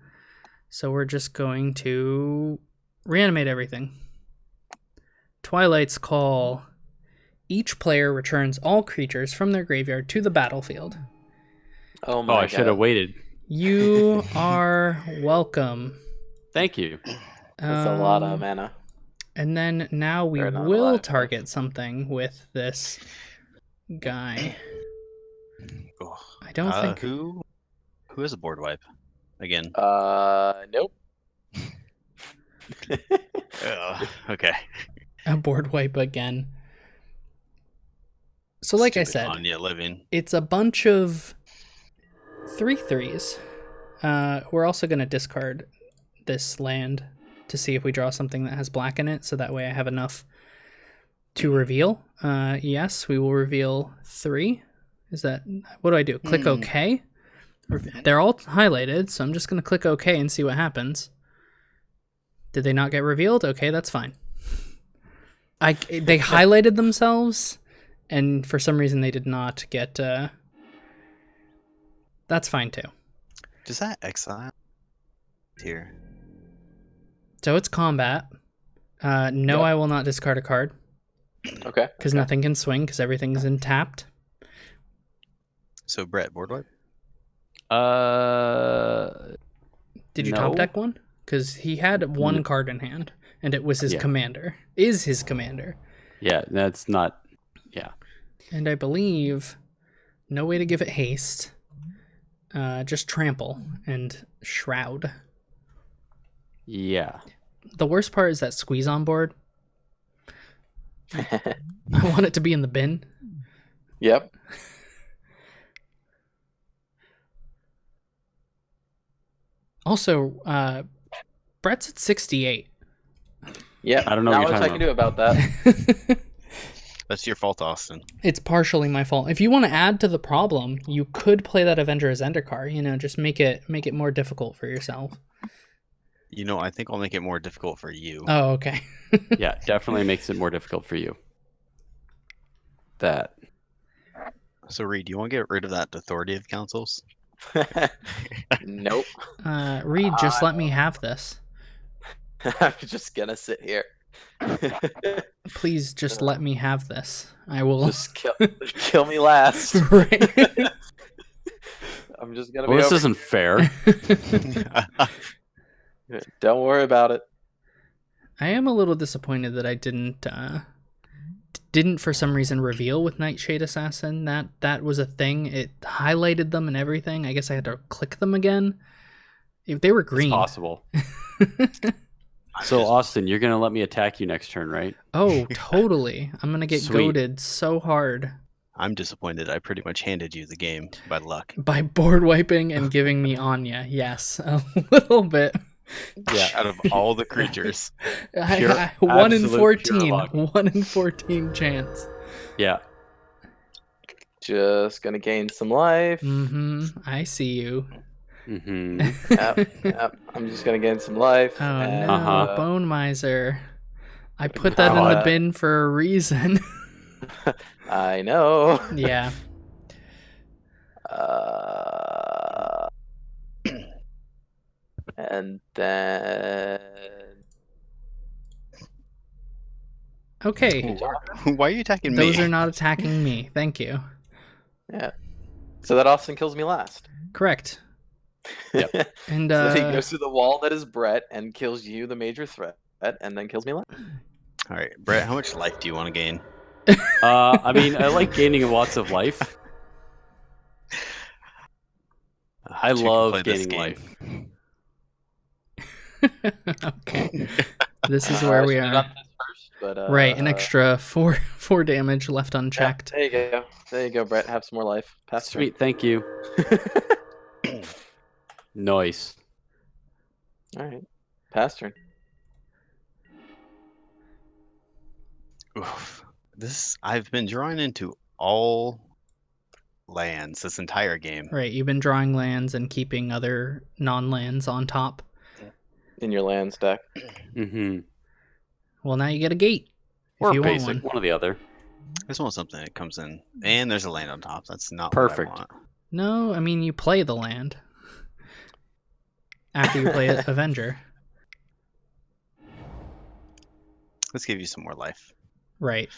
So we're just going to reanimate everything. Twilight's Call. Each player returns all creatures from their graveyard to the battlefield. Oh my Oh, god. I should have waited. You are welcome. Thank you. That's a lot of mana. And then now we They're not will alive. target something with this guy. Oh. I don't think Who has a board wipe? Again. Nope. Okay. a board wipe again. So like I Stupid said, Anya living. it's a bunch of 3/3s. We're also going to discard this land to see if we draw something that has black in it, so that way I have enough to reveal. Yes, we will reveal 3. Is that... What do I do? Click OK? They're all highlighted, so I'm just going to click OK and see what happens. Did they not get revealed? Okay, that's fine. They highlighted themselves, and for some reason they did not get... That's fine too. Does that exile here? So it's combat. No, Yep. I will not discard a card Okay. because nothing can swing because everything's in tapped. So Bret, board wipe? Did you No. top deck one? Because he had one card in hand, and it was his Yeah. commander. Is his commander. Yeah, that's not... Yeah. And I believe no way to give it haste. Just trample and shroud. Yeah. The worst part is that squeeze on board. I want it to be in the bin. Yep. Also, Brett's at 68. Yep. I don't know Not what you're much I talking can do about that. That's your fault, Austin. It's partially my fault. If you want to add to the problem, you could play that Avenger Zendikar. You know, just make it more difficult for yourself. You know, I think I'll make it more difficult for you. Oh, okay. Yeah, definitely makes it more difficult for you. That. So Reid, do you want to get rid of that authority of councils? Nope. Reid, just let me have this. I'm just gonna sit here. Please just let me have this. I will. Just kill me last. Right. I'm just gonna Well, be this over isn't fair. here. Don't worry about it. I am a little disappointed that I didn't for some reason reveal with Nightshade Assassin. That was a thing. It highlighted them and everything. I guess I had to click them again. If they were It's green. possible. I'm So, just- Austin, you're going to let me attack you next turn, right? Oh, totally. I'm gonna get Sweet. goaded so hard I'm disappointed. I pretty much handed you the game by luck. by board wiping and giving me Anja. Yes, a little bit. Yeah. Out of all the creatures. Pure- 1 in absolute pure 14. luck. 1 in 14 chance. Yeah. Just gonna gain some life. I see you. Mm-hmm. Yep. I'm just gonna gain some life. Oh and, no, Uh-huh. Bone Miser. I put that in the God. bin for a reason. I know. Yeah. And then Okay. Why are you attacking me? Those are not attacking me. Thank you. yeah. So that Austin kills me last. Correct. Yep. And So then he goes to the wall that is Bret and kills you, the major threat, and then kills me last. All right, Brett, how much life do you want to gain? I mean, I like gaining lots of life. I Two can love play this gaining game. life. okay. This is where we I should've are. done this first, but, Right, an extra four damage left yeah, unchecked. there you go. There you go, Brett. Have some more life. Pass turn. Sweet, thank you. Nice. All right. Pass turn. Oof. I've been drawn into all lands this entire game. Right, you've been drawing lands and keeping other non-lands on top. In your lands deck. Mm-hmm. Well, now you get a gate. If Or you want basic, one. one or the other. I just want something that comes in, and there's a land on top. That's not Perfect. What I want. No, I mean you play the land after you play Avenger. Let's give you some more life. Right.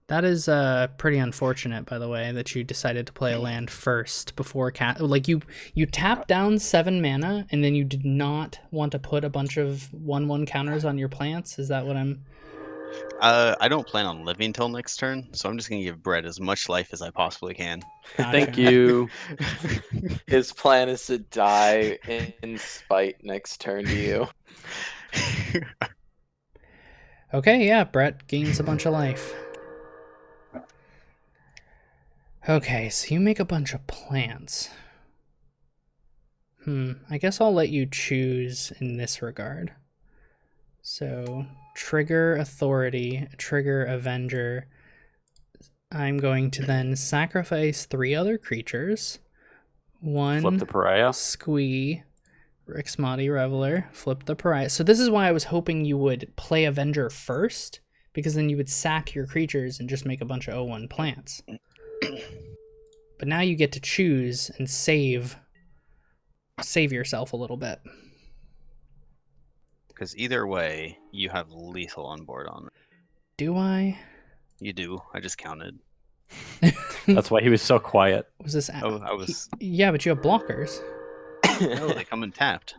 That is pretty unfortunate, by the way, that you decided to play a land first before like you tapped down 7 mana and then you did not want to put a bunch of 1/1 counters on your plants. Is that what I'm? I don't plan on living till next turn, so I'm just gonna give Brett as much life as I possibly can. Thank you. His plan is to die in spite next turn to you. Okay, yeah, Bret gains a bunch of life. Okay, so you make a bunch of plants. I guess I'll let you choose in this regard. So, trigger Authority, trigger Avenger. I'm going to then sacrifice 3 other creatures. One Flip the pariah. Squee, Rixmati Reveler, flip the Pariah. So this is why I was hoping you would play Avenger first, because then you would sack your creatures and just make a bunch of 0/1 plants. But now you get to choose and save yourself a little bit. Because either way, you have lethal on board on. Do I? You do. I just counted. That's why he was so quiet. Was this? Oh, I was. Yeah, but you have blockers. No, they come in tapped.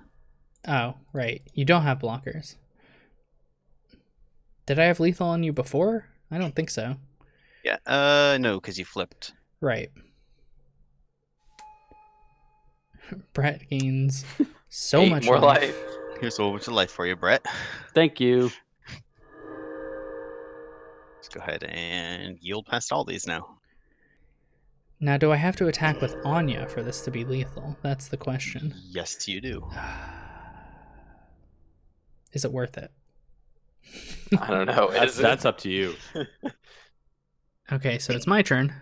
Oh, right. You don't have blockers. Did I have lethal on you before? I don't think so. Yeah. No, because you flipped. Right. Bret gains so 8 much more life. life. Here's a whole bunch of life for you, Brett. Thank you. Let's go ahead and yield past all these now. Now, do I have to attack with Anja for this to be lethal? That's the question. Yes, you do. Is it worth it? I don't know. That's up to you. Okay, so it's my turn.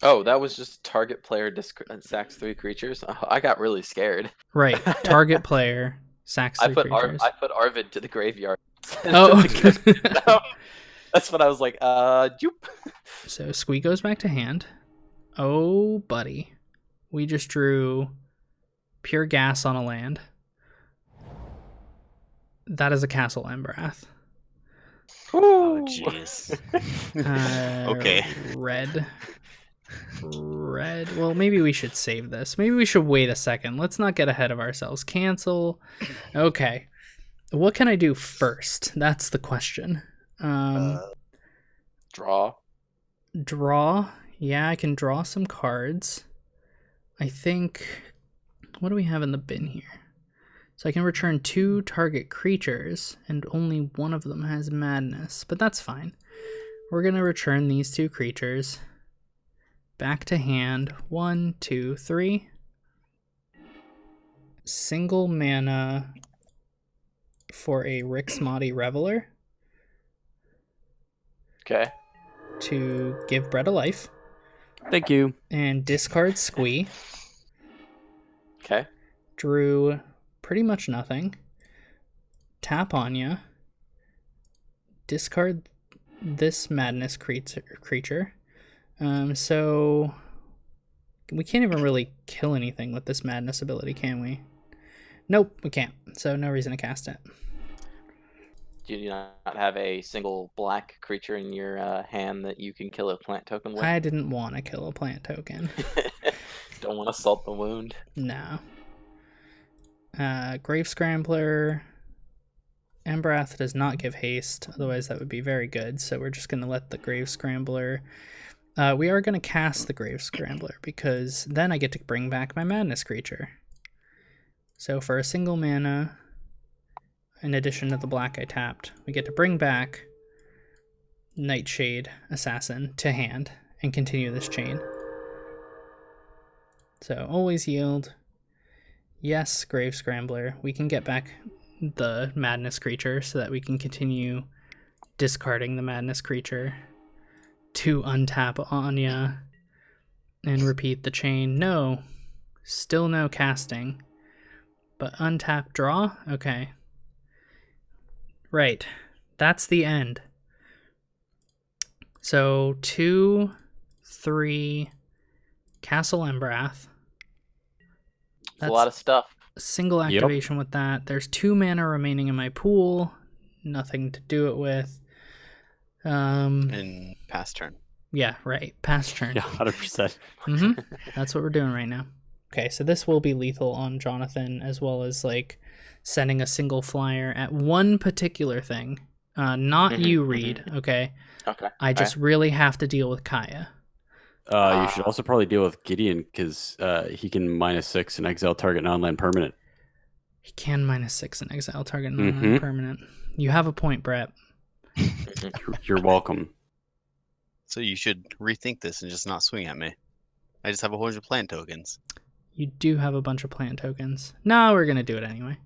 Oh, that was just target player sacks 3 creatures. Oh, I got really scared. Right. Target player sacks 3 creatures. I put Arvid to the graveyard. Oh. That's what I was like. Joop. So Squee goes back to hand. Oh, buddy. We just drew pure gas on a land. That is a Castle Embrath. Oh, jeez. Okay. Red. Well, maybe we should save this. Maybe we should wait a second. Let's not get ahead of ourselves. Cancel. Okay. What can I do first? That's the question. Draw. Draw. Yeah, I can draw some cards. I think what do we have in the bin here? So I can return 2 target creatures, and only one of them has madness, but that's fine. We're going to return these 2 creatures back to hand. 1, 2, 3. Single mana for a Rixmati Reveler. Okay. To give Bret a life. Thank you. And discard Squee. Okay. Drew pretty much nothing. Tap Anja. Discard this madness creature. So we can't even really kill anything with this madness ability, can we? Nope, we can't. So no reason to cast it. Do you not have a single black creature in your hand that you can kill a plant token with? I didn't want to kill a plant token. Don't want to salt the wound. No. Grave Scrambler. Embrath does not give haste, otherwise that would be very good. So we're just going to let the Grave Scrambler. We are going to cast the Grave Scrambler because then I get to bring back my madness creature. So for a single mana, in addition to the black I tapped, we get to bring back Nightshade Assassin to hand and continue this chain. So always yield. Yes, Grave Scrambler. We can get back the madness creature so that we can continue discarding the madness creature to untap Anja and repeat the chain. No, still no casting, but untap draw. Okay, right, that's the end. So 2, 3, Castle Embrath. That's a lot of stuff. Single activation with that. There's 2 mana remaining in my pool. Nothing to do it with. And pass turn. Yeah, right. Pass turn. Yeah, 100%. That's what we're doing right now. Okay, so this will be lethal on Jonathon, as well as like sending a single flyer at one particular thing. Not you, Reid. Okay. Okay. I just really have to deal with Kaya. You should also probably deal with Gideon because he can -6 and exile target non-land permanent. He can -6 and exile target non-land permanent. You have a point, Bret. You're welcome. So you should rethink this and just not swing at me. I just have a whole bunch of plant tokens. You do have a bunch of plant tokens. No, we're going to do it anyway.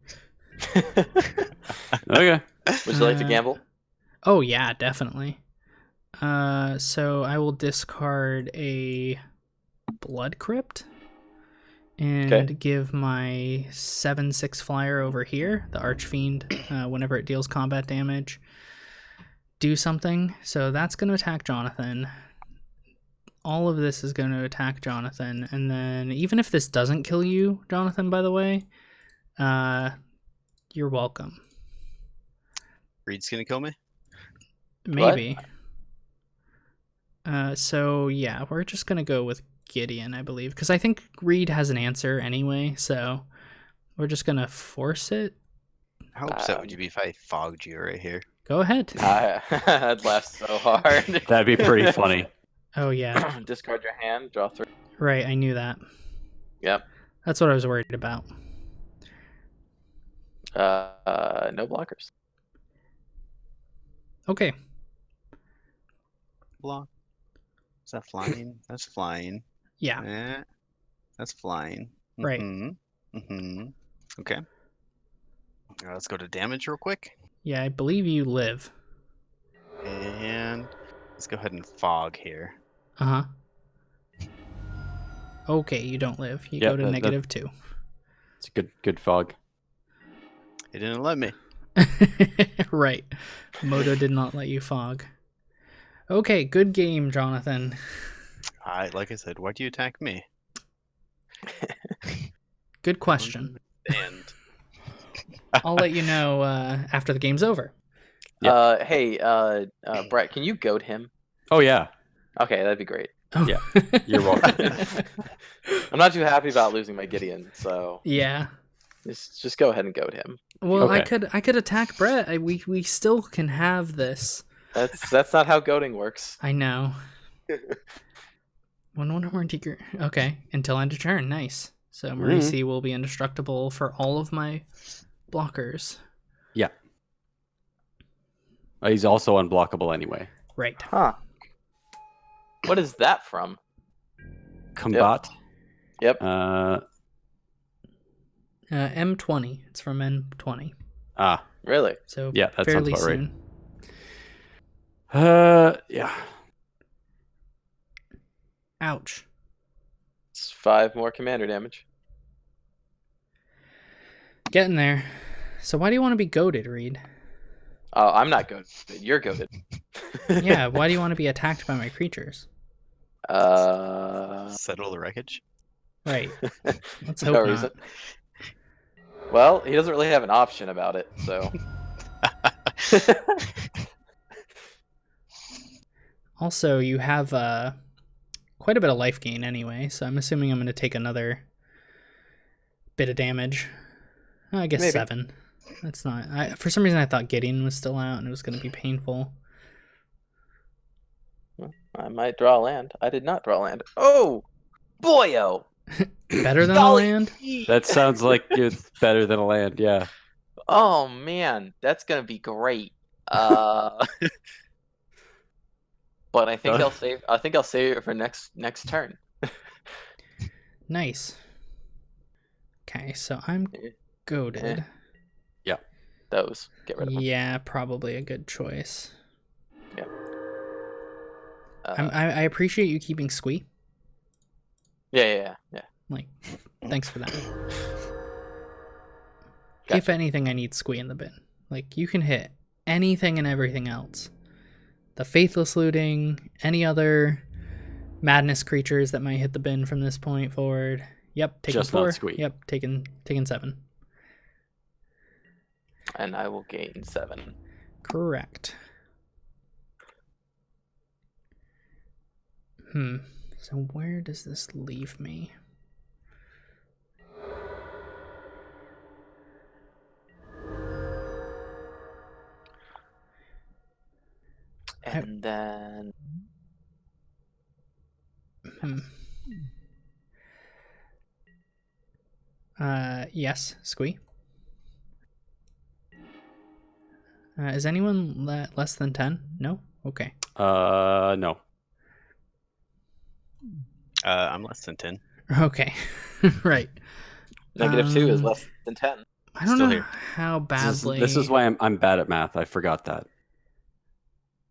Okay. Would you like to gamble? Oh, yeah, definitely. So I will discard a Blood Crypt and give my 7/6 flyer over here, the Archfiend, whenever it deals combat damage, do something. So that's going to attack Jonathon. All of this is going to attack Jonathon, and then even if this doesn't kill you, Jonathon, by the way, you're welcome. Reid's gonna kill me? Maybe. So yeah, we're just gonna go with Gideon, I believe, because I think Reid has an answer anyway, so we're just gonna force it. How upset would you be if I fogged you right here? Go ahead. I'd laugh so hard. That'd be pretty funny. Oh yeah. Discard your hand, draw 3. Right, I knew that. Yep. That's what I was worried about. No blockers. Okay. Block. Is that flying? That's flying. Yeah. That's flying. Right. Okay. Let's go to damage real quick. Yeah, I believe you live. And let's go ahead and fog here. Uh-huh. Okay, you don't live. You go to -2. It's a good fog. It didn't let me. Right. Moto did not let you fog. Okay, good game, Jonathon. Like I said, why do you attack me? Good question. And I'll let you know after the game's over. Yep. Hey, Bret, can you goad him? Oh, yeah. Okay, that'd be great. Oh. Yeah. You're welcome. I'm not too happy about losing my Gideon, so Yeah. just go ahead and goad him. Well, Okay. I could attack Bret. We still can have this. That's not how goading works. I know. One more deeper. Okay, until end of turn. Nice. So Marisi will be indestructible for all of my blockers. Yeah. He's also unblockable anyway. Right. Huh. What is that from? Combat. Yep. M20. It's from M20. Really? So yeah, that sounds fairly about right. soon. Yeah. Ouch. It's 5 more commander damage. Getting there. So why do you want to be goated, Reid? Oh, I'm not goated. You're goated. Yeah, why do you want to be attacked by my creatures? Settle the wreckage. Right. Let's No hope reason. not. Well, he doesn't really have an option about it, so. Also, you have quite a bit of life gain anyway, so I'm assuming I'm going to take another bit of damage. I guess Maybe. 7. That's not... for some reason, I thought Gideon was still out and it was going to be painful. Well, I might draw land. I did not draw land. Oh! Boyo! Better than a land? That sounds like it's better than a land, yeah. Oh, man. That's going to be great. But I think I'll save it for next turn. Nice. Okay, so I'm goated. Yeah. Those. Get rid of them. Yeah, probably a good choice. Yeah. I appreciate you keeping Squee. Yeah. Like, thanks for that. Gotcha. If anything, I need Squee in the bin. Like, you can hit anything and everything else. The Faithless Looting, any other madness creatures that might hit the bin from this point forward. Yep, taking Just 4. not Squee. Yep, taking 7. And I will gain 7. Correct. So where does this leave me? And then... Yes, Squee. Is anyone less than 10? No? Okay. No. I'm less than 10. Okay. Right. -2 is less than 10. I don't Still know here. how badly... This is why I'm bad at math. I forgot that.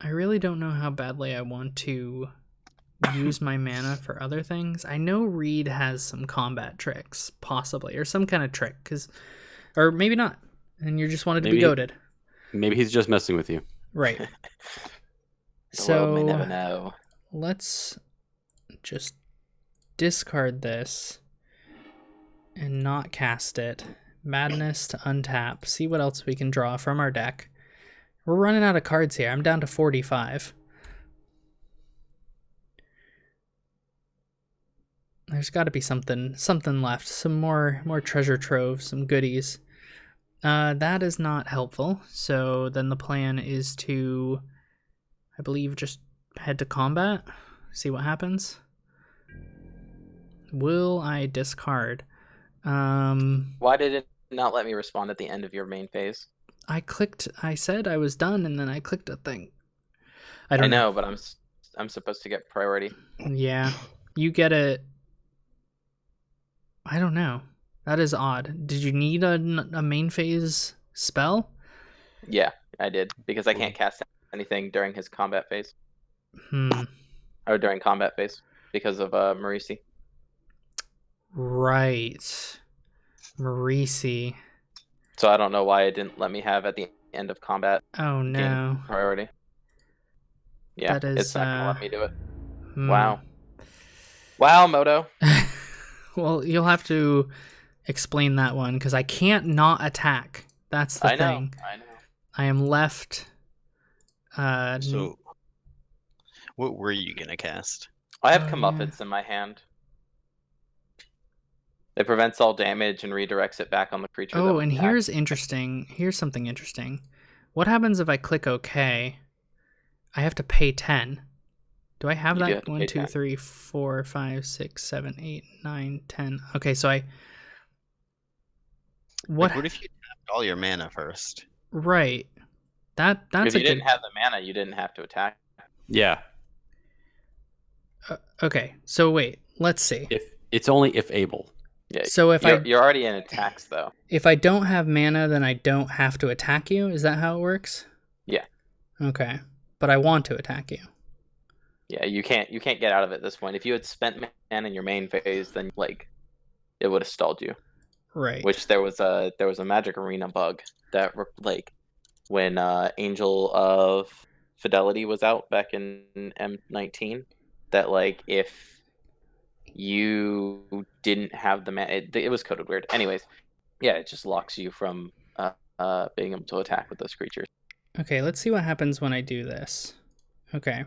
I really don't know how badly I want to use my mana for other things. I know Reid has some combat tricks, possibly, or some kind of trick, or maybe not, and you just wanted to be goated. Maybe he's just messing with you. Right. The world may never know. Let's just discard this and not cast it. Madness to untap. See what else we can draw from our deck. We're running out of cards here. I'm down to 45. There's got to be something left. Some more treasure trove, some goodies. That is not helpful. So then the plan is to, I believe, just head to combat. See what happens. Will I discard? Why did it not let me respond at the end of your main phase? I said I was done, and then I clicked a thing. I I know, but I'm supposed to get priority. Yeah, you get it. I don't know. That is odd. Did you need a main phase spell? Yeah, I did, because I can't cast anything during his combat phase. Or during combat phase, because of Marisi. Right. Marisi. So I don't know why it didn't let me have at the end of combat. Oh no. Priority. Yeah, that is, it's not gonna let me do it. Wow. Wow, Moto. Well, you'll have to explain that one, because I can't not attack. That's the thing. I know. I am left. So, what were you gonna cast? I have Comeuppance in my hand. It prevents all damage and redirects it back on the creature. Oh, and here's interesting. Here's something interesting. What happens if I click OK? I have to pay 10. Do I have You do that? have to 1, pay 2, tax. 3, 4, 5, 6, 7, 8, 9, 10. Okay, so what? Like, what if you tapped all your mana first? Right. That's If a you good. didn't have the mana, you didn't have to attack. Yeah. Okay, so wait. Let's see. It's only if able. Yeah. So if you're already in attacks though. if I don't have mana, then I don't have to attack you. Is that how it works? Yeah. Okay, but I want to attack you. Yeah, you can't get out of it at this point. If you had spent mana in your main phase, then like it would have stalled you. Right. Which there was a Magic Arena bug that like when Angel of Fidelity was out back in M19, that like if you didn't have the mana, it was coded weird. Anyways, yeah, it just locks you from being able to attack with those creatures. Okay, let's see what happens when I do this. Okay.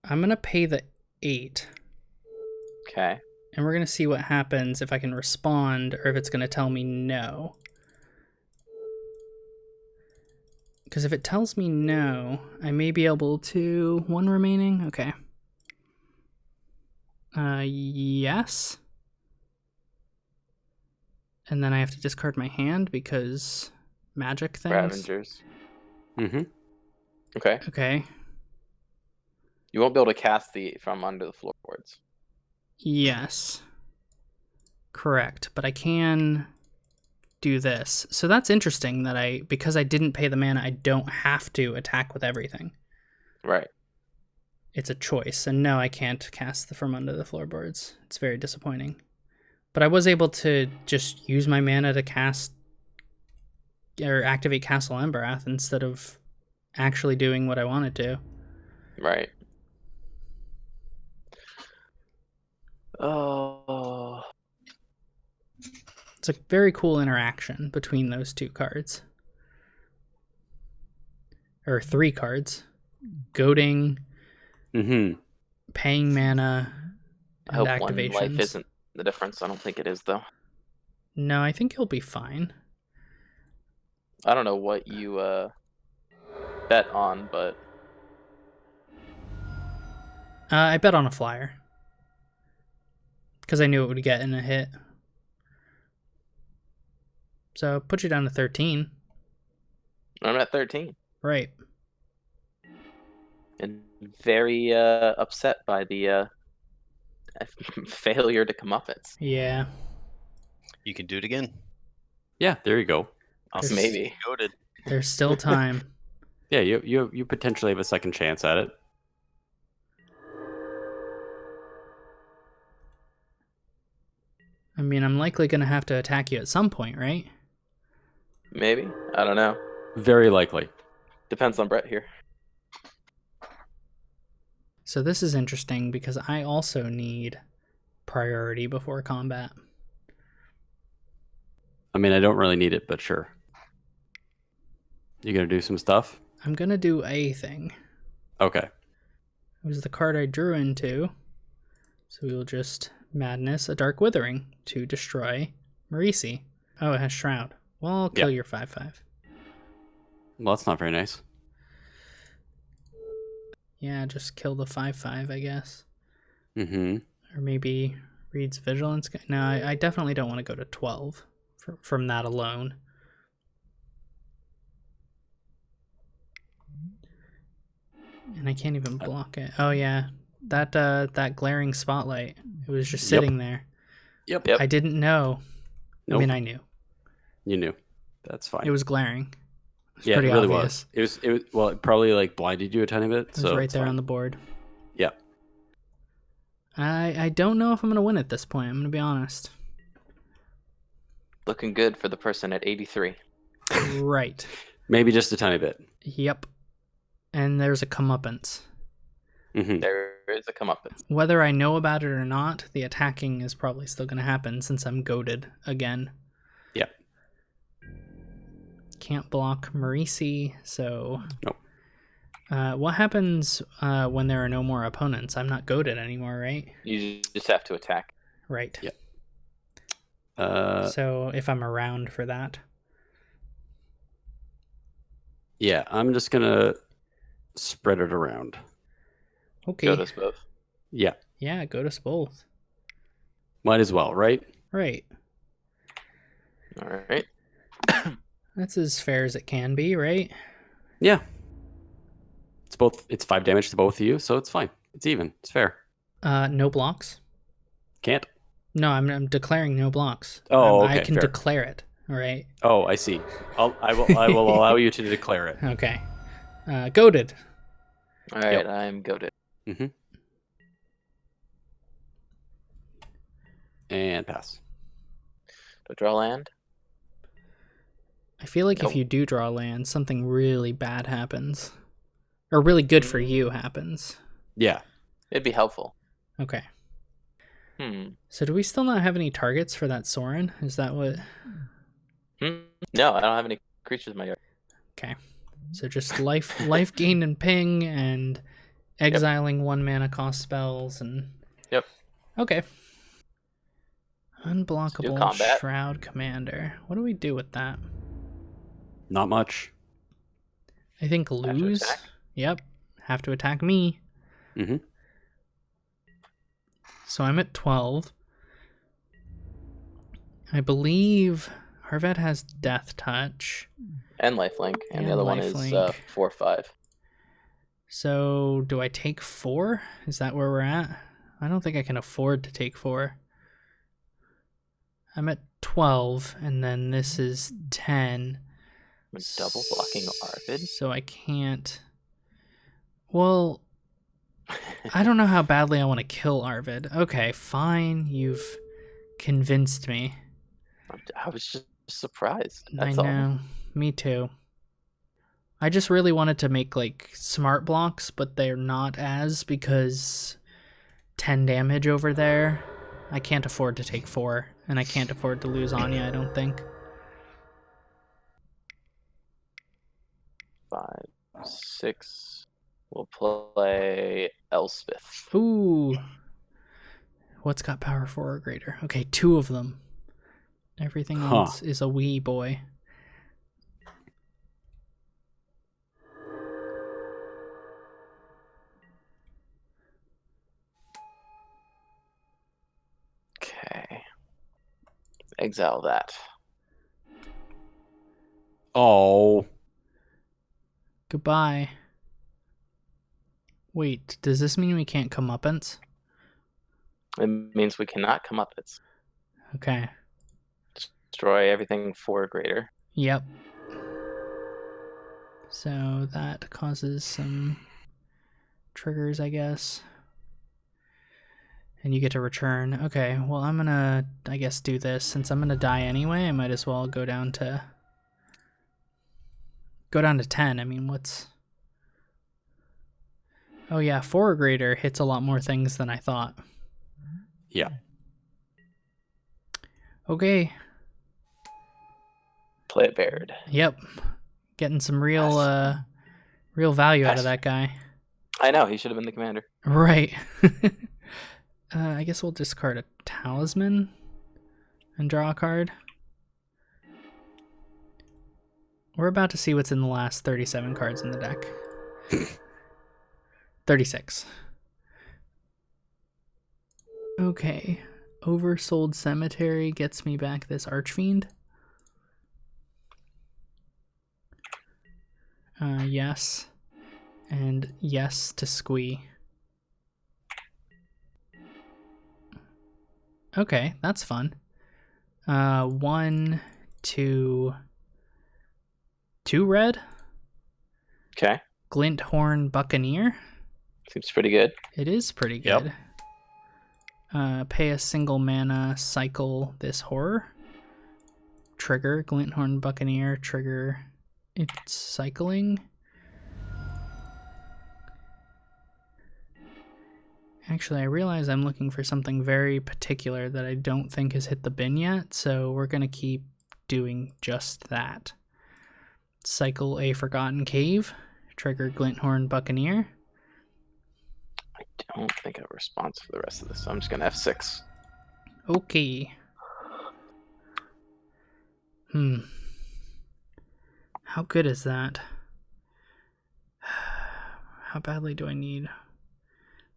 I'm going to pay the 8. Okay. And we're going to see what happens if I can respond or if it's going to tell me no. Because if it tells me no, I may be able to... 1 remaining? Okay. Yes. And then I have to discard my hand because magic things. Ravengers. Mm-hmm. Okay. Okay. You won't be able to cast from under the floorboards. Yes. Correct. But I can do this. So that's interesting that because I didn't pay the mana, I don't have to attack with everything. Right. It's a choice. And no, I can't cast from under the floorboards. It's very disappointing. But I was able to just use my mana to cast or activate Castle Emberath instead of actually doing what I wanted to. Right. Oh. It's a very cool interaction between those 2 cards. Or 3 cards. Goading, Mm-hmm. paying mana, I and hope 1 activations. life isn't the difference. I don't think it is though. No, I think he'll be fine. I don't know what you bet on, but I bet on a flyer. Because I knew it would get in a hit. So put you down to 13. I'm at 13. Right. And very upset by the failure to comeuppance. Yeah. You can do it again. Yeah, there you go. Also, Maybe. goated. There's still time. Yeah, you potentially have a second chance at it. I mean, I'm likely going to have to attack you at some point, right? Maybe. I don't know. Very likely. Depends on Bret here. So this is interesting because I also need priority before combat. I mean, I don't really need it, but sure. You gonna do some stuff? I'm going to do a thing. Okay. It was the card I drew into. So we will just Madness, a Dark Withering to destroy Marisi. Oh, it has Shroud. Well, I'll kill your 5/5. Well, that's not very nice. Yeah, just kill the 5/5, I guess. Mm-hmm. Or maybe Reid's Vigilance. No, I definitely don't want to go to 12 from that alone. And I can't even block it. Oh yeah, that glaring spotlight. It was just sitting there. Yep. I didn't know. Nope. I mean, I knew. You knew. That's fine. It was glaring. It was yeah, it pretty really obvious. was. It was. Well, it probably like blinded you a tiny bit. It was so right it's there fine. on the board. Yeah. I don't know if I'm gonna win at this point. I'm gonna be honest. Looking good for the person at 83. Right. Maybe just a tiny bit. Yep. And there's a comeuppance. Mm-hmm. There is a comeuppance. Whether I know about it or not, the attacking is probably still going to happen since I'm goaded again. Yep. Can't block Marisi, so... Nope. What happens when there are no more opponents? I'm not goaded anymore, right? You just have to attack. Right. Yep. So if I'm around for that. Yeah, I'm just gonna spread it around. Okay. Go to us both. Yeah, Yeah, go to us both. might as well, right? Right. All right. That's as fair as it can be, right? Yeah. It's 5 damage to both of you, so it's fine. It's even. It's fair. No blocks. Can't. No, I'm declaring no blocks. Oh, I okay, can fair. declare it. All right. Oh, I see. I will allow you to declare it. Okay. Goated. All right, Yep. I'm goaded. Mm-hmm. And pass. Do I draw land? I feel like Nope. if you do draw land, something really bad happens. Or really good for you happens. Yeah. It'd be helpful. Okay. Hmm. So do we still not have any targets for that Sorin? Is that what... No, I don't have any creatures in my yard. Okay. So just life gain and ping and exiling 1 mana cost spells and... Yep. Okay. Unblockable combat. Shroud Commander. What do we do with that? Not much. I think to lose. attack? Yep. Have to attack me. Mm-hmm. So I'm at 12. I believe Arvad has Death Touch. And lifelink. And the And other one is lifelink. 4/5. So do I take 4? Is that where we're at? I don't think I can afford to take 4. I'm at 12, and then this is 10. I'm double blocking Arvid. So I can't... Well, I don't know how badly I want to kill Arvid. Okay, fine. You've convinced me. I was just surprised. I That's know. Me too. I just really wanted to make, like, smart blocks, but they're not as, because 10 damage over there. I can't afford to take 4, and I can't afford to lose Anja, I don't think. all. 5, 6. We'll play Elspeth. Ooh. What's got power 4 or greater? Okay, 2 of them. Everything else is a wee boy. Okay. Exile that. Oh. Goodbye. Wait, does this mean we can't comeuppance? It means we cannot come up. It's Okay. destroy everything 4 or greater. Yep. So that causes some triggers, I guess. And you get to return. Okay, well, I'm gonna, I guess, do this. Since I'm gonna die anyway, I might as well go down to 10. I mean, what's... Oh yeah, 4 or greater hits a lot more things than I thought. Yeah. Okay. Play it Baird. Yep. Getting some real real value out of that guy. I know, he should have been the commander. Right. I guess we'll discard a talisman and draw a card. We're about to see what's in the last 37 cards in the deck. 36. Okay. Oversold Cemetery gets me back this Archfiend. Yes. And yes to Squee. Okay, that's fun. 1, 2, 2 red. Okay. Glinthorn Buccaneer. Seems pretty good. It is pretty Yep. good. Pay a single mana, cycle this horror. Trigger, Glinthorn Buccaneer, trigger. It's cycling. Actually, I realize I'm looking for something very particular that I don't think has hit the bin yet, so we're going to keep doing just that. Cycle a Forgotten Cave, trigger Glinthorn Buccaneer. I don't think I have a response for the rest of this, so I'm just going to F6. Okay. How good is that? How badly do I need?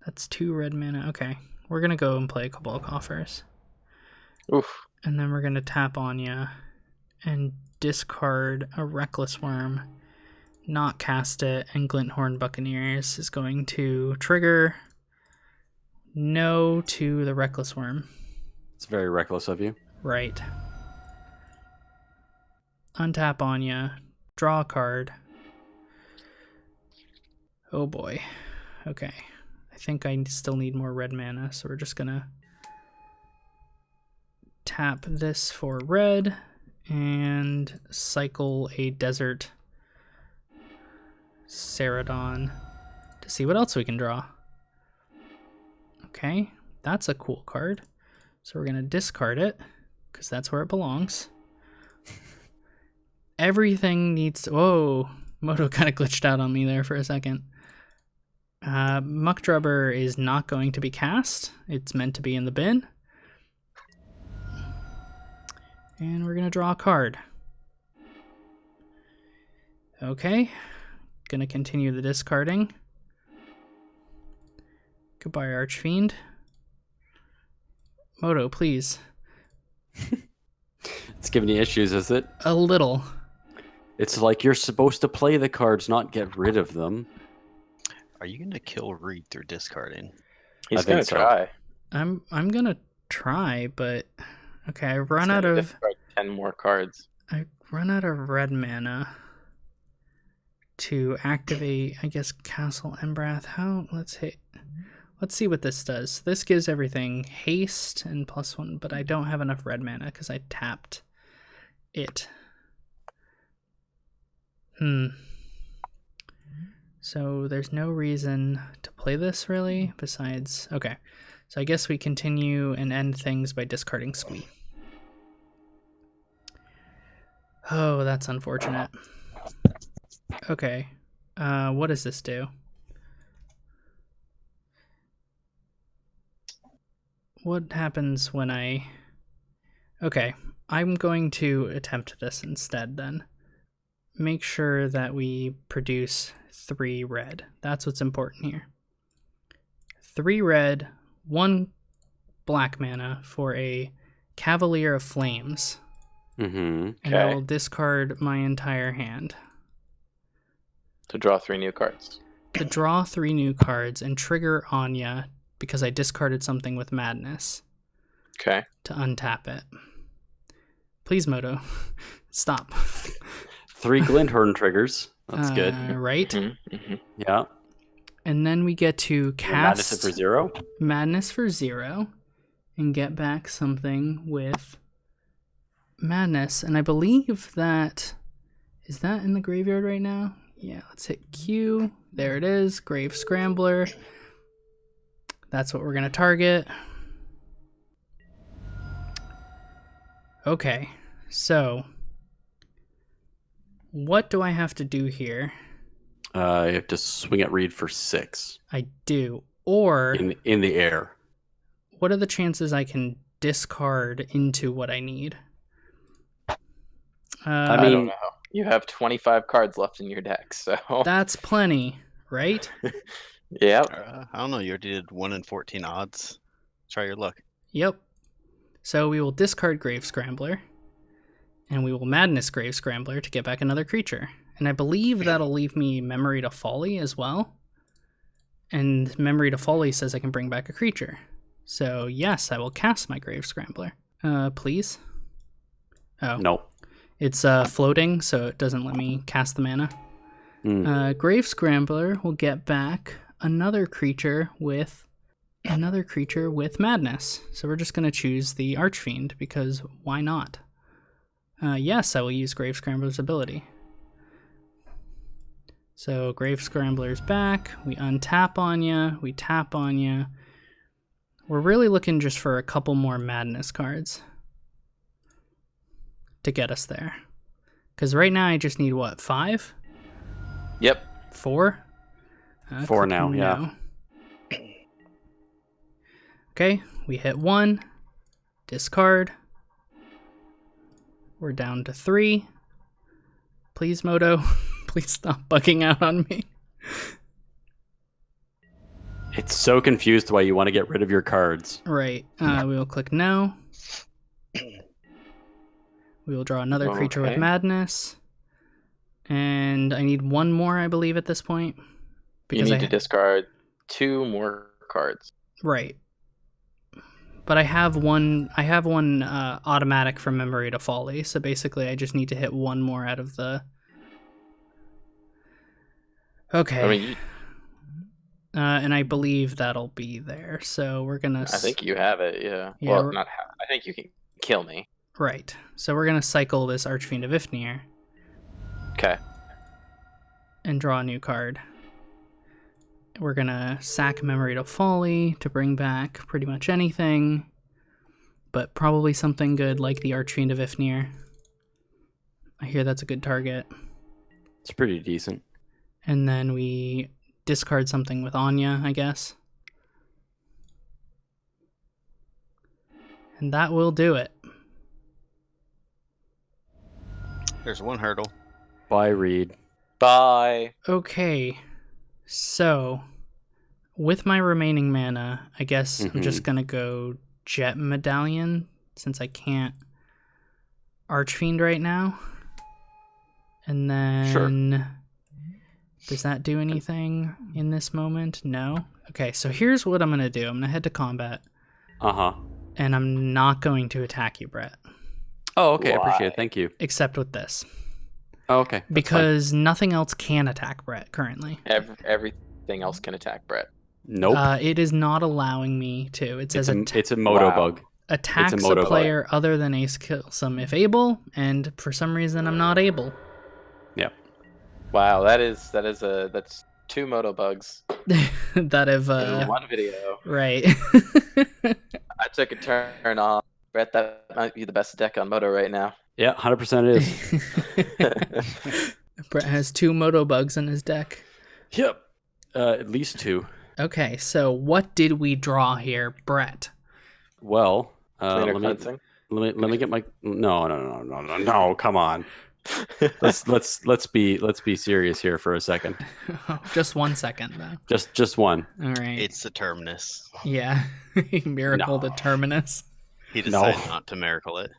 That's 2 red mana. Okay. We're going to go and play a couple of coffers. Oof. And then we're going to tap Anja and discard a Reckless Worm, not cast it, and Glinthorn Buccaneers is going to trigger no to the Reckless Worm. It's very reckless of you. Right. Untap Anja, draw a card. Oh boy. Okay. I think I still need more red mana, so we're just gonna tap this for red and cycle a Desert Ceradon to see what else we can draw. Okay, that's a cool card. So we're gonna discard it, because that's where it belongs. Everything needs to... Whoa, Moto kind of glitched out on me there for a second. Muckdrubber is not going to be cast. It's meant to be in the bin. And we're going to draw a card. Okay. Going to continue the discarding. Goodbye, Archfiend. Moto, please. It's giving you issues, is it? A little. It's like you're supposed to play the cards, not get rid of them. Are you going to kill Reid through discarding? He's I gonna think so. try. I'm gonna try, but okay, I He's run out gonna of discard 10 more cards. red mana to activate, I guess, Castle Embrath. Let's see what this does. This gives everything haste and +1, but I don't have enough red mana because I tapped it. So there's no reason to play this really, besides... Okay, so I guess we continue and end things by discarding Squee. Oh, that's unfortunate. Okay, what does this do? What happens when I... Okay, I'm going to attempt this instead then. Make sure that we produce 3 red. That's what's important here. 3 red, 1 black mana for a Cavalier of Flames. Mm-hmm. And I will discard my entire hand. To draw 3 new cards. To draw 3 new cards and trigger Anja because I discarded something with Madness. Okay. To untap it. Please, Moto. Stop. 3 Glinthorn triggers. That's good. Right? Mm-hmm. Mm-hmm. Yeah. And then we get to cast Madness for 0. Madness for 0 and get back something with Madness. And I believe that... Is that in the graveyard right now? Yeah, let's hit Q. There it is. Grave Scrambler. That's what we're going to target. Okay, so... What do I have to do here? You have to swing at Reid for 6. I do. Or... In the air. What are the chances I can discard into what I need? I don't know. You have 25 cards left in your deck, so... That's plenty, right? Yep. I don't know. You already did 1 in 14 odds. Try your luck. Yep. So we will discard Grave Scrambler, and we will Madness Grave Scrambler to get back another creature. And I believe that'll leave me Memory to Folly as well. And Memory to Folly says I can bring back a creature. So yes, I will cast my Grave Scrambler. Please? Oh. No. It's floating, so it doesn't let me cast the mana. Grave Scrambler will get back another creature with Madness. So we're just going to choose the Archfiend, because why not? Yes, I will use Grave Scrambler's ability. So Grave Scrambler's back. We untap Anja. We tap Anja. We're really looking just for a couple more Madness cards to get us there. Because right now I just need, what, 5? Yep. 4? 4 now, yeah. Okay, we hit 1. Discard. We're down to 3. Please, Moto. Please stop bugging out on me. It's so confused why you want to get rid of your cards. Right. We will click no. We will draw another creature with Okay. madness. And I need one more, I believe, at this point. You need to discard 2 more cards. Right. But I have one automatic from Memory to Folly, so basically I just need to hit one more out of the... Okay. I mean, and I believe that'll be there, so we're gonna... I think you have it, yeah. Yeah, Well, we're- not have. I think you can kill me. Right. So we're gonna cycle this Archfiend of Ifnir Okay. and draw a new card. We're gonna sack Memory to Folly to bring back pretty much anything, but probably something good like the Archfiend of Ifnir. I hear that's a good target. It's pretty decent. And then we discard something with Anja, I guess. And that will do it. There's one hurdle. Bye, Reid. Bye. Okay, so with my remaining mana, I guess I'm just gonna go Jet Medallion since I can't Archfiend right now. And then does that do anything in this moment? No. Okay, so here's what I'm gonna do. I'm gonna head to combat, and I'm not going to attack you, Bret, Oh, okay. I Why? appreciate it. Thank you. except with this. Oh, okay. That's fine. Because nothing else can attack Bret currently. Everything else can attack Bret. Nope. It is not allowing me to. It says it's a moto Wow. bug. attacks a moto bug. player other than Ace Killsome if able, and for some reason I'm not able. Yep. Wow, that's 2 moto bugs That have in one video. right. I took a turn off. Bret, that might be the best deck on moto right now. Yeah, 100% it is. Bret has 2 moto bugs in his deck. Yep. At least 2. Okay, so what did we draw here, Bret? Well, Cleaner let cleansing. me get my no. Come on. let's be serious here for a second. Just 1 second, though. Just one. All right. It's the Terminus. Yeah. Miracle No. the Terminus. He decided not to miracle it.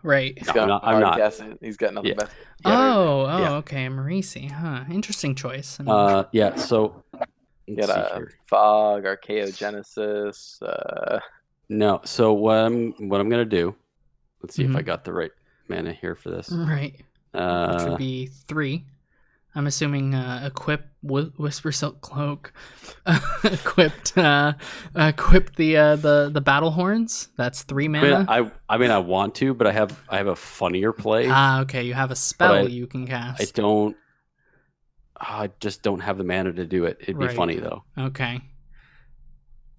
Right. He's No, got I'm not. He's got nothing Yeah. better. Oh, Yeah. okay. Marisi, huh? Interesting choice. I mean, Yeah. So You let's got see a here. Fog, Archaeogenesis. No. So what I'm gonna do? Let's see if I Mhm. got the right mana here for this. right. Which would be 3. I'm assuming equip Whisper Silk Cloak, equip the battle horns. That's 3 mana. I mean, I want to, but I have a funnier play. Okay. You have a spell you can cast. I don't. I just don't have the mana to do it. It'd be Right. funny though. Okay.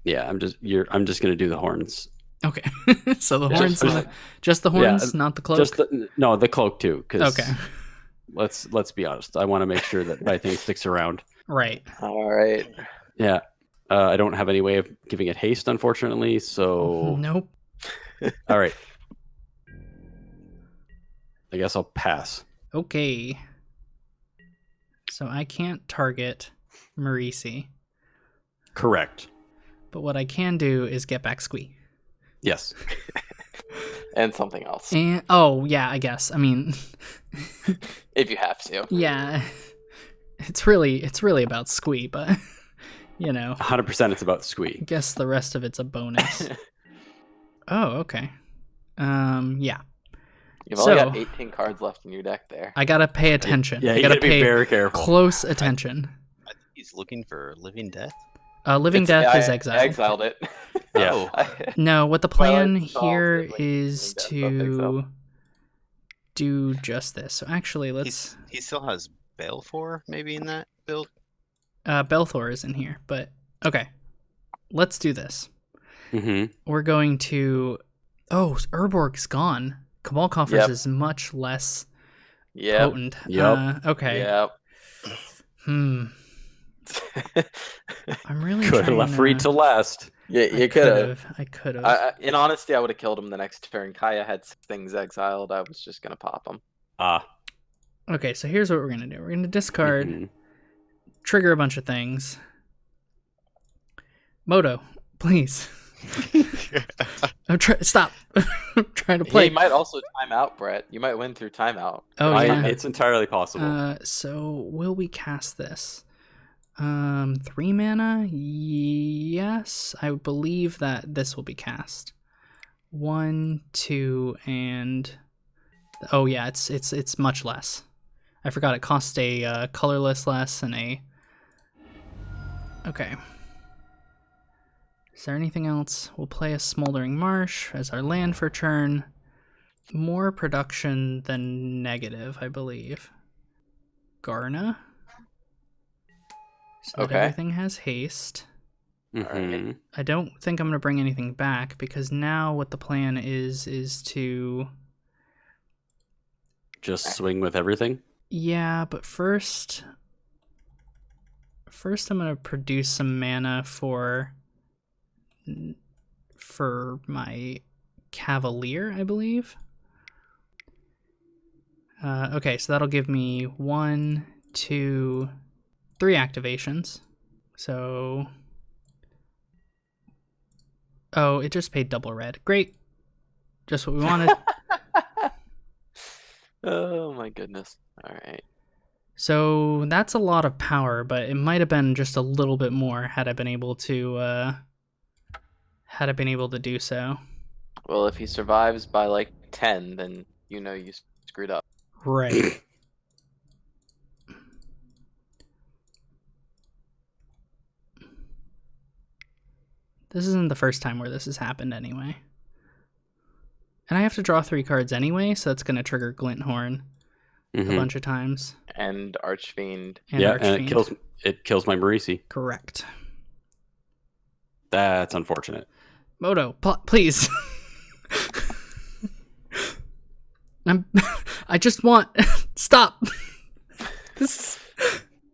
Yeah, I'm just gonna do the horns. Okay. So the Yeah, horns, just- just the horns, not the cloak. Just the cloak too. Because Okay. let's be honest. I want to make sure that my thing sticks around. Right. All right. Yeah. I don't have any way of giving it haste, unfortunately. So Nope. all right. I guess I'll pass. Okay. So I can't target Marisi, Correct. but what I can do is get back Squee. Yes. And something else. And yeah, I guess. I mean, If you have to. yeah, it's really about Squee, but 100%. It's about I Squee. guess the rest of it's a bonus. Oh, okay. Yeah. You've only got So- 18 cards left in your deck there. I gotta pay attention. Yeah, I you gotta gotta be pay very careful. close attention. I think he's looking for Living Death. Living Death is exiled. I exiled it. Yeah. Oh, No, what the Well, plan it solves here it, like, is Living Death, to do just this. So actually, let's. he still has Balfour maybe in that build. Belthor is in here, but okay. Let's do this. Mm-hmm. We're going to. Oh, Urborg's gone. Cabal Coffers Yep. is much less Yep. potent. Yep. Okay. Yep. I'm really Could have trying left Reid to last. Yeah, I you could have. I could have. In honesty, I would have killed him the next turn. Kaya had 6 things exiled. I was just gonna pop him. Okay, so here's what we're gonna do. We're gonna discard, Mhm. trigger a bunch of things, Moto, please. Stop. I'm trying to play. You might also time out, Bret. You might win through timeout. Oh, yeah. It's entirely possible. So will we cast this? 3 mana? Yes. I believe that this will be cast. 1, 2, and... Oh, yeah, it's much less. I forgot it costs a colorless less and a... Okay. Is there anything else? We'll play a Smoldering Marsh as our land for turn. More production than negative, I believe. Garna. So that everything has haste. Mm-hmm. I don't think I'm going to bring anything back, because now what the plan is to... Just swing with everything? Yeah, but first I'm going to produce some mana for my Cavalier, I believe. Okay, so that'll give me 1, 2, 3 activations. So... Oh, it just paid double red. Great. Just what we wanted. Oh my goodness. Alright. So that's a lot of power, but it might have been just a little bit more had I been able to do so. Well, if he survives by like 10, then you know you screwed up. Right. This isn't the first time where this has happened anyway. And I have to draw 3 cards anyway, so that's going to trigger Glinthorn a bunch of times. And Archfiend. And and it kills my Marisi. Correct. That's unfortunate. Moto, please. I just want... Stop.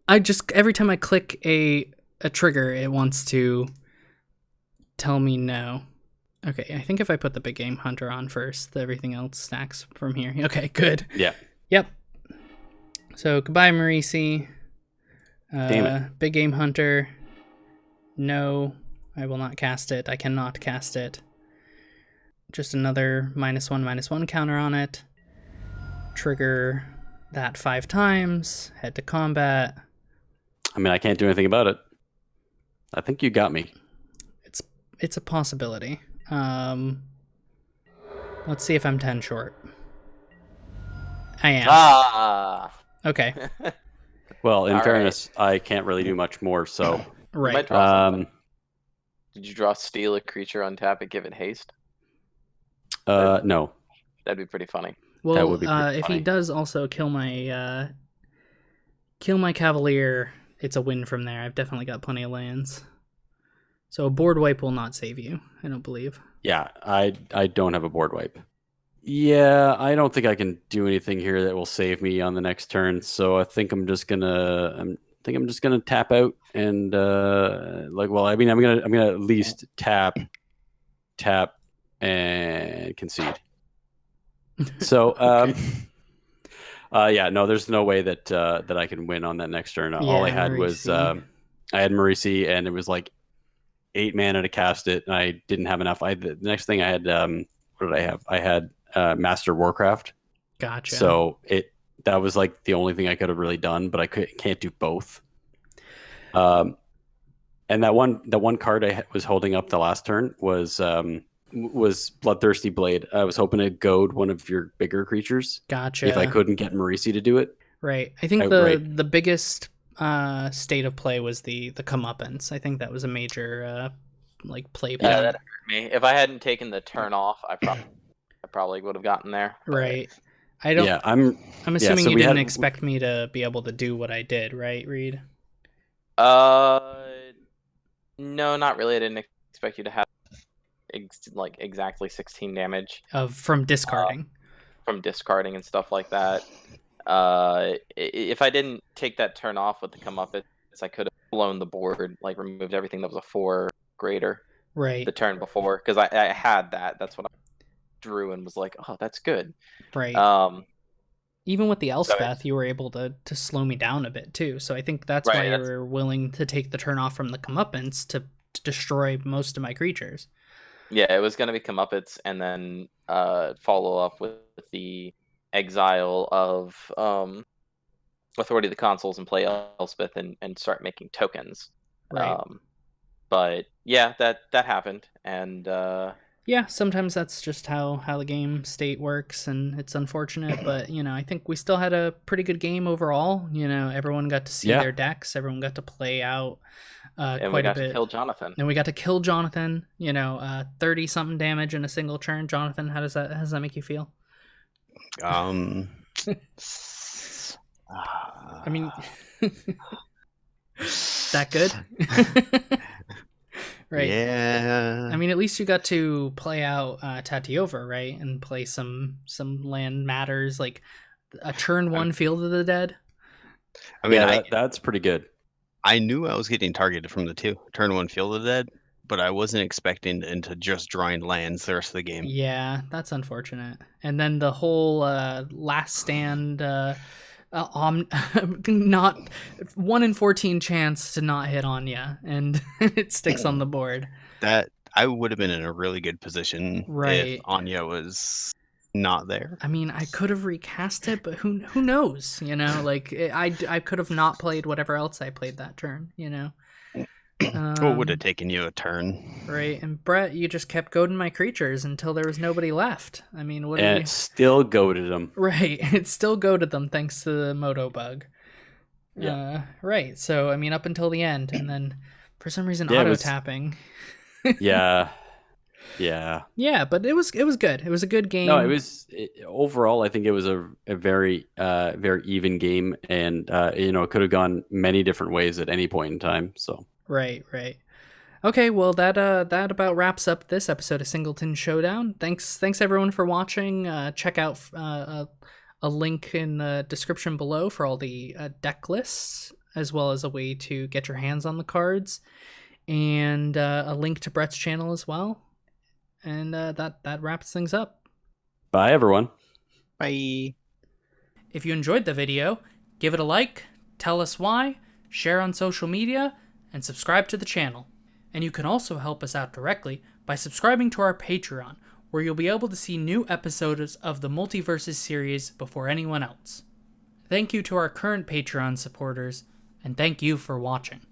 Every time I click a trigger, it wants to tell me no. Okay, I think if I put the Big Game Hunter on first, everything else stacks from here. Okay, good. Yeah. Yep. So, goodbye, Marisi. Damn it. Big Game Hunter. No, I will not cast it. I cannot cast it. Just another -1/-1 counter on it. Trigger that 5 times. Head to combat. I mean, I can't do anything about it. I think you got me. It's a possibility. Let's see if I'm 10 short. I am. Ah! Okay. Well, in All fairness, I can't really do much more, so... You Right. might draw something. Did you draw steal a creature, untap it, give it haste? No. That'd be pretty funny. Well, That would be pretty if he funny. does also kill my Cavalier, it's a win from there. I've definitely got plenty of lands. So a board wipe will not save you, I don't believe. Yeah, I don't have a board wipe. Yeah, I don't think I can do anything here that will save me on the next turn. So I think I'm just gonna tap out and I'm gonna at least tap and concede. So yeah, no, there's no way that I can win on that next turn. All I had was I had Marisi, and it was like 8 mana to cast it, and I didn't have enough. The next thing I had, what did I have? I had Master Warcraft. Gotcha. So that was like the only thing I could have really done, but I can't do both. And that one card I was holding up the last turn was Bloodthirsty Blade. I was hoping to goad one of your bigger creatures. Gotcha. If I couldn't get Marisi to do it. Right. I think the biggest state of play was the comeuppance. I think that was a major play. Yeah, that hurt me. If I hadn't taken the turn off, I probably would have gotten there. Right. I don't. Yeah, I'm assuming so you we didn't had- expect me to be able to do what I did, right, Reid? No, not really. I didn't expect you to have exactly 16 damage From discarding. from discarding and stuff like that. If I didn't take that turn off with the comeuppance, I could have blown the board, removed everything that was a 4 greater Right. the turn before, because I had that. That's what I drew and was like, oh, that's good. Right. Even with the so Elspeth, you were able to slow me down a bit too. So I think that's why you were willing to take the turn off from the comeuppance to just destroy most of my creatures. Yeah, it was going to be Comeuppets and then follow up with the exile of Authority of the Consuls and play Elspeth and start making tokens. Right. But yeah, that happened, and yeah, sometimes that's just how the game state works, and it's unfortunate, but I think we still had a pretty good game overall. Everyone got to see their decks, everyone got to play out and quite we a bit. to kill Jonathon. And we got to kill Jonathon. 30 something damage in a single turn. Jonathon, how does that make you feel? I mean, that good? Right. Yeah. I mean, at least you got to play out Tatiova, right? And play some land matters, like a turn 1 Field of the Dead. I mean, that's pretty good. I knew I was getting targeted from the turn 1 Field of the Dead, but I wasn't expecting into just drawing lands the rest of the game. Yeah, that's unfortunate. And then the whole last stand, not 1 in 14 chance to not hit Anja, and it sticks on the board. That I would have been in a really good position right. if Anja was not there. I mean, I could have recast it, but who knows? Like I could have not played whatever else I played that turn. What would have taken you a turn? Right, and Bret, you just kept goading my creatures until there was nobody left. I mean, what? And it still goaded them. Right, it still goaded them thanks to the Moto bug. Yeah. Right. So I mean, up until the end, and then for some reason auto tapping. Yeah. Yeah. Yeah, but it was good. It was a good game. No, overall. I think it was a very very even game, and it could have gone many different ways at any point in time. So. Right. Okay, well that about wraps up this episode of Singleton Showdown. Thanks everyone for watching. Check out a link in the description below for all the deck lists, as well as a way to get your hands on the cards, and a link to Bret's channel as well. And that wraps things up. Bye, everyone. Bye. If you enjoyed the video, give it a like, tell us why, share on social media, and subscribe to the channel. And you can also help us out directly by subscribing to our Patreon, where you'll be able to see new episodes of the Multiverses series before anyone else. Thank you to our current Patreon supporters, and thank you for watching.